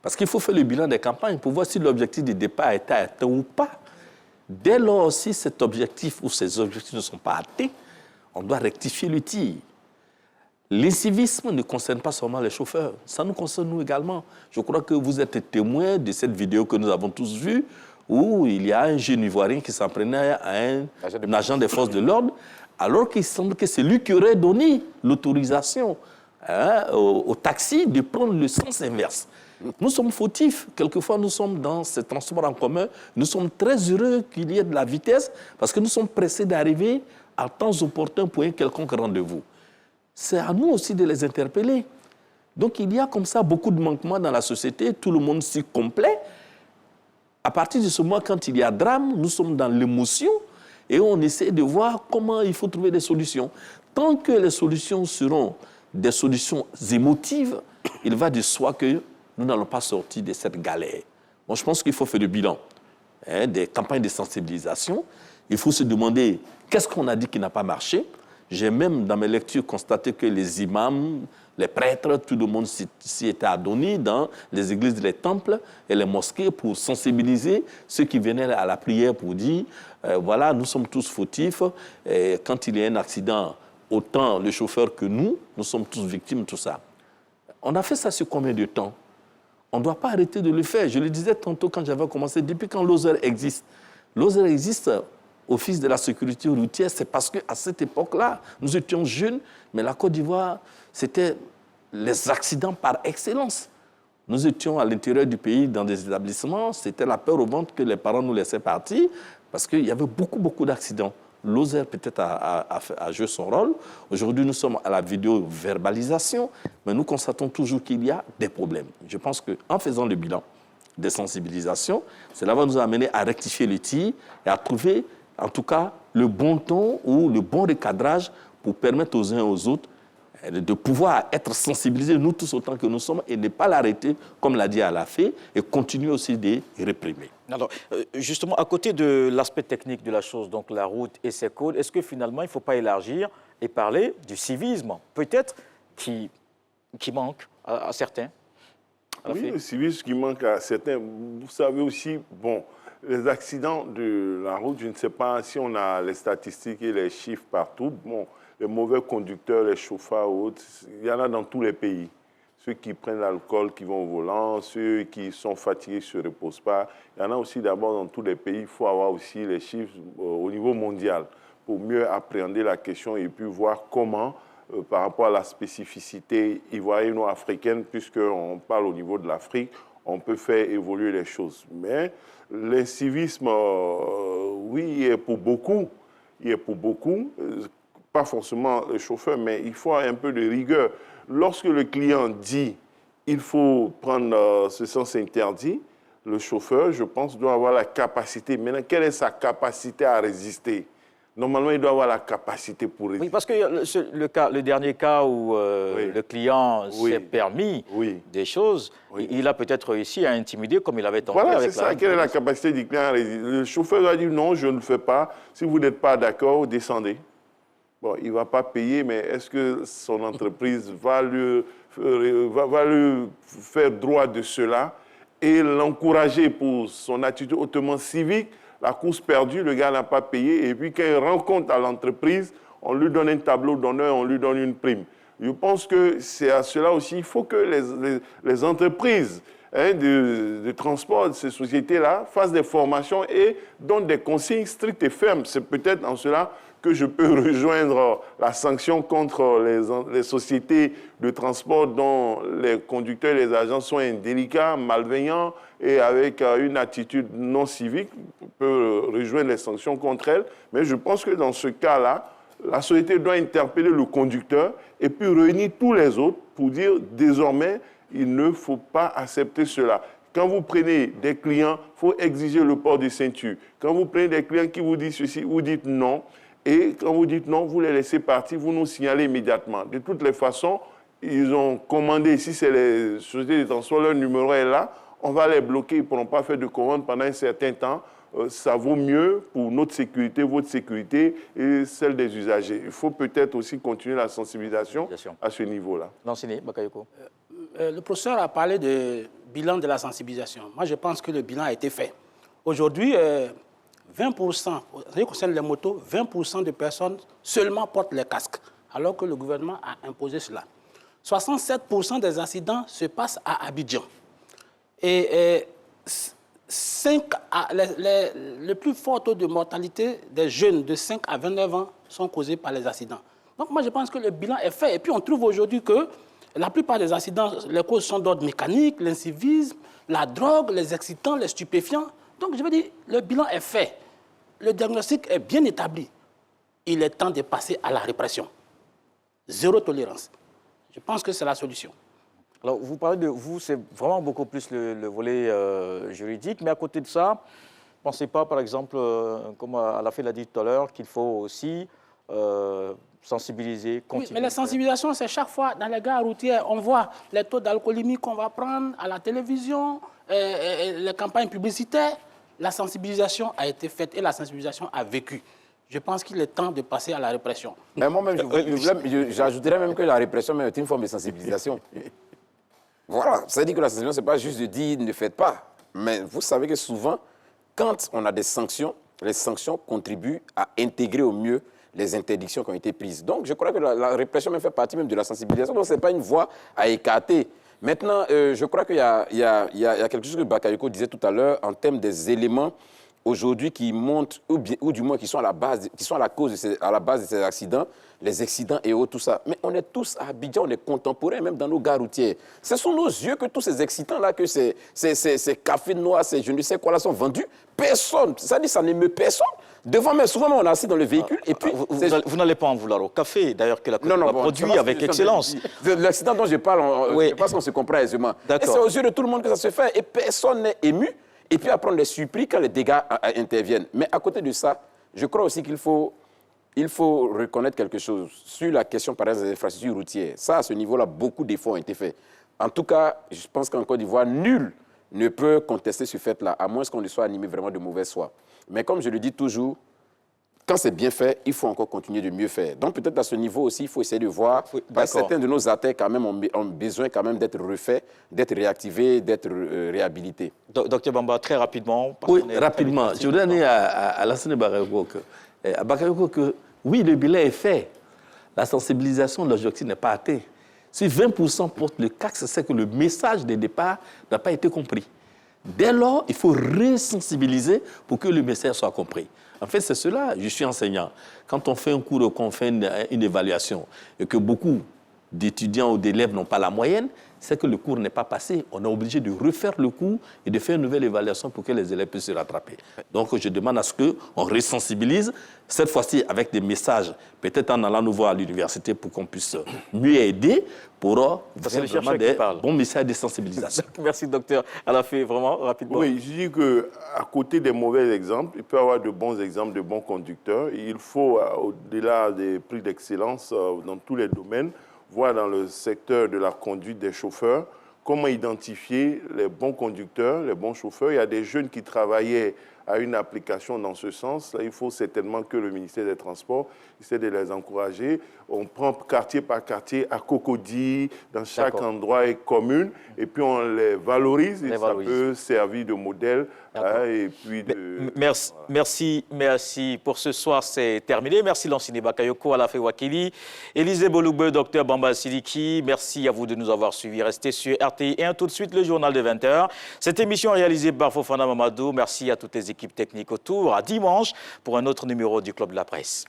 Parce qu'il faut faire le bilan des campagnes pour voir si l'objectif de départ a été atteint ou pas. Dès lors, si cet objectif ou ces objectifs ne sont pas atteints, on doit rectifier le tir. L'incivisme ne concerne pas seulement les chauffeurs, ça nous concerne nous également. Je crois que vous êtes témoins de cette vidéo que nous avons tous vue, où il y a un jeune Ivoirien qui s'en prenait à un agent des forces de l'ordre, alors qu'il semble que c'est lui qui aurait donné l'autorisation au taxi de prendre le sens inverse. Nous sommes fautifs. Quelquefois, nous sommes dans ces transports en commun. Nous sommes très heureux qu'il y ait de la vitesse parce que nous sommes pressés d'arriver à temps opportun pour un quelconque rendez-vous. C'est à nous aussi de les interpeller. Donc, il y a comme ça beaucoup de manquements dans la société. Tout le monde s'y complaît. À partir de ce moment, quand il y a drame, nous sommes dans l'émotion et on essaie de voir comment il faut trouver des solutions. Tant que les solutions seront des solutions émotives, il va de soi que nous n'allons pas sortir de cette galère. Bon, je pense qu'il faut faire le bilan des campagnes de sensibilisation. Il faut se demander qu'est-ce qu'on a dit qui n'a pas marché. J'ai même, dans mes lectures, constaté que les imams, les prêtres, tout le monde s'y était adonné dans les églises, les temples et les mosquées pour sensibiliser ceux qui venaient à la prière pour dire voilà, nous sommes tous fautifs. Et quand il y a un accident, autant le chauffeur que nous sommes tous victimes, tout ça. On a fait ça sur combien de temps? On ne doit pas arrêter de le faire. Je le disais tantôt quand j'avais commencé, depuis quand l'OSER existe. L'OSER existe, Office de la sécurité routière, c'est parce qu'à cette époque-là, nous étions jeunes, mais la Côte d'Ivoire, c'était les accidents par excellence. Nous étions à l'intérieur du pays, dans des établissements, c'était la peur au ventre que les parents nous laissaient partir, parce qu'il y avait beaucoup, beaucoup d'accidents. L'OSER peut-être a joué son rôle. Aujourd'hui, nous sommes à la vidéo-verbalisation, mais nous constatons toujours qu'il y a des problèmes. Je pense qu'en faisant le bilan des sensibilisations, cela va nous amener à rectifier le tir et à trouver, en tout cas, le bon ton ou le bon recadrage pour permettre aux uns et aux autres de pouvoir être sensibilisés, nous tous autant que nous sommes, et ne pas l'arrêter, comme l'a dit Alafé, et continuer aussi de réprimer. Alors, justement, à côté de l'aspect technique de la chose, donc la route et ses codes, est-ce que finalement, il ne faut pas élargir et parler du civisme, peut-être, qui manque à certains? Oui, le civisme qui manque à certains. Vous savez aussi, bon, les accidents de la route, je ne sais pas si on a les statistiques et les chiffres partout. Bon, les mauvais conducteurs, les chauffeurs autres, il y en a dans tous les pays. Ceux qui prennent l'alcool, qui vont au volant, ceux qui sont fatigués, qui ne se reposent pas. Il y en a aussi d'abord dans tous les pays. Il faut avoir aussi les chiffres au niveau mondial pour mieux appréhender la question et puis voir comment, par rapport à la spécificité ivoirienne-africaine, puisqu'on parle au niveau de l'Afrique, on peut faire évoluer les choses. Mais l'incivisme, oui, il est pour beaucoup. Il est pour beaucoup. Pas forcément le chauffeur, mais il faut un peu de rigueur. Lorsque le client dit il faut prendre ce sens interdit, le chauffeur, je pense, doit avoir la capacité. Maintenant, quelle est sa capacité à résister? Normalement, il doit avoir la capacité pour résister. Oui, parce que le dernier cas où le client s'est permis des choses, il a peut-être réussi à intimider comme il avait tenté avec la... Voilà, c'est ça. Quelle est la capacité du client à résister? Le chauffeur doit dire non, je ne le fais pas. Si vous n'êtes pas d'accord, descendez. Bon, il ne va pas payer, mais est-ce que son entreprise va lui faire droit de cela et l'encourager pour son attitude hautement civique? La course perdue, le gars n'a pas payé, et puis quand il rend compte à l'entreprise, on lui donne un tableau d'honneur, on lui donne une prime. Je pense que c'est à cela aussi, il faut que les entreprises de transport de ces sociétés-là fassent des formations et donnent des consignes strictes et fermes. C'est peut-être en cela que je peux rejoindre la sanction contre les sociétés de transport dont les conducteurs et les agents sont indélicats, malveillants et avec une attitude non civique. Je peux rejoindre les sanctions contre elles. Mais je pense que dans ce cas-là, la société doit interpeller le conducteur et puis réunir tous les autres pour dire désormais, il ne faut pas accepter cela. Quand vous prenez des clients, il faut exiger le port de ceinture. Quand vous prenez des clients qui vous disent ceci, vous dites non. Et quand vous dites non, vous les laissez partir, vous nous signalez immédiatement. De toutes les façons, ils ont commandé, si c'est les sociétés de transport, leur numéro est là, on va les bloquer, ils ne pourront pas faire de commande pendant un certain temps. Ça vaut mieux pour notre sécurité, votre sécurité et celle des usagers. Il faut peut-être aussi continuer la sensibilisation à ce niveau-là. L'enseigné, Bakayoko. Le professeur a parlé du bilan de la sensibilisation. Moi, je pense que le bilan a été fait. Aujourd'hui, 20%, en ce qui concerne les motos, 20% de personnes seulement portent les casques, alors que le gouvernement a imposé cela. 67% des accidents se passent à Abidjan. Et le plus fort taux de mortalité des jeunes de 5 à 29 ans sont causés par les accidents. Donc moi, je pense que le bilan est fait. Et puis on trouve aujourd'hui que la plupart des accidents, les causes sont d'ordre mécanique, l'incivisme, la drogue, les excitants, les stupéfiants. Donc je veux dire, le bilan est fait. Le diagnostic est bien établi. Il est temps de passer à la répression. Zéro tolérance. Je pense que c'est la solution. Alors, vous parlez de vous, c'est vraiment beaucoup plus le volet juridique, mais à côté de ça, ne pensez pas, par exemple, comme Alafé l'a dit tout à l'heure, qu'il faut aussi sensibiliser, continuer. Oui, mais la sensibilisation, c'est chaque fois dans les gares routières, on voit les taux d'alcoolémie qu'on va prendre à la télévision, les campagnes publicitaires. La sensibilisation a été faite et la sensibilisation a vécu. Je pense qu'il est temps de passer à la répression. Mais moi-même, j'ajouterais même que la répression est une forme de sensibilisation. Voilà, ça veut dire que la sensibilisation, ce n'est pas juste de dire ne faites pas. Mais vous savez que souvent, quand on a des sanctions, les sanctions contribuent à intégrer au mieux les interdictions qui ont été prises. Donc, je crois que la répression même fait partie même de la sensibilisation. Donc, ce n'est pas une voie à écarter. Maintenant, je crois qu'il y a quelque chose que Bakayoko disait tout à l'heure en termes des éléments aujourd'hui qui montent, ou du moins qui sont à la base, à la base de ces accidents, les accidents et autres, tout ça. Mais on est tous à Abidjan, on est contemporains, même dans nos gares routières. Ce sont nos yeux que tous ces accidents-là, que ces cafés noirs, ces je ne sais quoi là sont vendus. Personne, ça dit, ça n'émeut personne. Devant, mais souvent, on est assis dans le véhicule et puis... Vous n'allez pas en vouloir au café, d'ailleurs, que la Côte d'Ivoire produit avec excellence. L'accident dont je parle, je pense qu'on se comprend aisément. Et c'est aux yeux de tout le monde que ça se fait et personne n'est ému. Et puis après, on les supplie quand les dégâts interviennent. Mais à côté de ça, je crois aussi qu'il faut reconnaître quelque chose sur la question, par exemple, des infrastructures routières. Ça, à ce niveau-là, beaucoup d'efforts ont été faits. En tout cas, je pense qu'en Côte d'Ivoire, nul ne peut contester ce fait-là, à moins qu'on ne soit animé vraiment de mauvaise foi. Mais comme je le dis toujours, quand c'est bien fait, il faut encore continuer de mieux faire. Donc peut-être à ce niveau aussi, il faut essayer de voir, parce que certains de nos attaques quand même ont besoin quand même d'être refaits, d'être réactivés, d'être réhabilités. Docteur Bamba, très rapidement. Oui, rapidement. Je voudrais dire à Alassane Bakayoko que oui, le bilan est fait. La sensibilisation de l'objectif n'est pas atteinte. Si 20% portent le CAC, c'est que le message de départ n'a pas été compris. Dès lors, il faut resensibiliser pour que le message soit compris. En fait, c'est cela. Je suis enseignant. Quand on fait un cours, qu'on fait une évaluation et que beaucoup d'étudiants ou d'élèves n'ont pas la moyenne, c'est que le cours n'est pas passé. On est obligé de refaire le cours et de faire une nouvelle évaluation pour que les élèves puissent se rattraper. Donc, je demande à ce qu'on resensibilise, cette fois-ci avec des messages, peut-être en allant nous voir à l'université pour qu'on puisse mieux aider pour vraiment des bons messages de sensibilisation. Merci, docteur. Alafé, vraiment, rapidement. Oui, je dis qu'à côté des mauvais exemples, il peut y avoir de bons exemples, de bons conducteurs. Il faut, au-delà des prix d'excellence dans tous les domaines, voir dans le secteur de la conduite des chauffeurs, comment identifier les bons conducteurs, les bons chauffeurs. Il y a des jeunes qui travaillaient à une application dans ce sens. Là, il faut certainement que le ministère des Transports essaie de les encourager. On prend quartier par quartier, à Cocody, dans chaque endroit et commune, et puis on les valorise, et ça peut servir de modèle. Et puis Merci pour ce soir, c'est terminé. Merci Lansine Bakayoko, Alafé Wakili, Élisée Boloube, docteur Bamba Sidiki. Merci à vous de nous avoir suivis. Restez sur RTI 1, tout de suite le journal de 20h. Cette émission est réalisée par Fofana Mamadou. Merci à toutes les équipes techniques autour. À dimanche pour un autre numéro du Club de la Presse.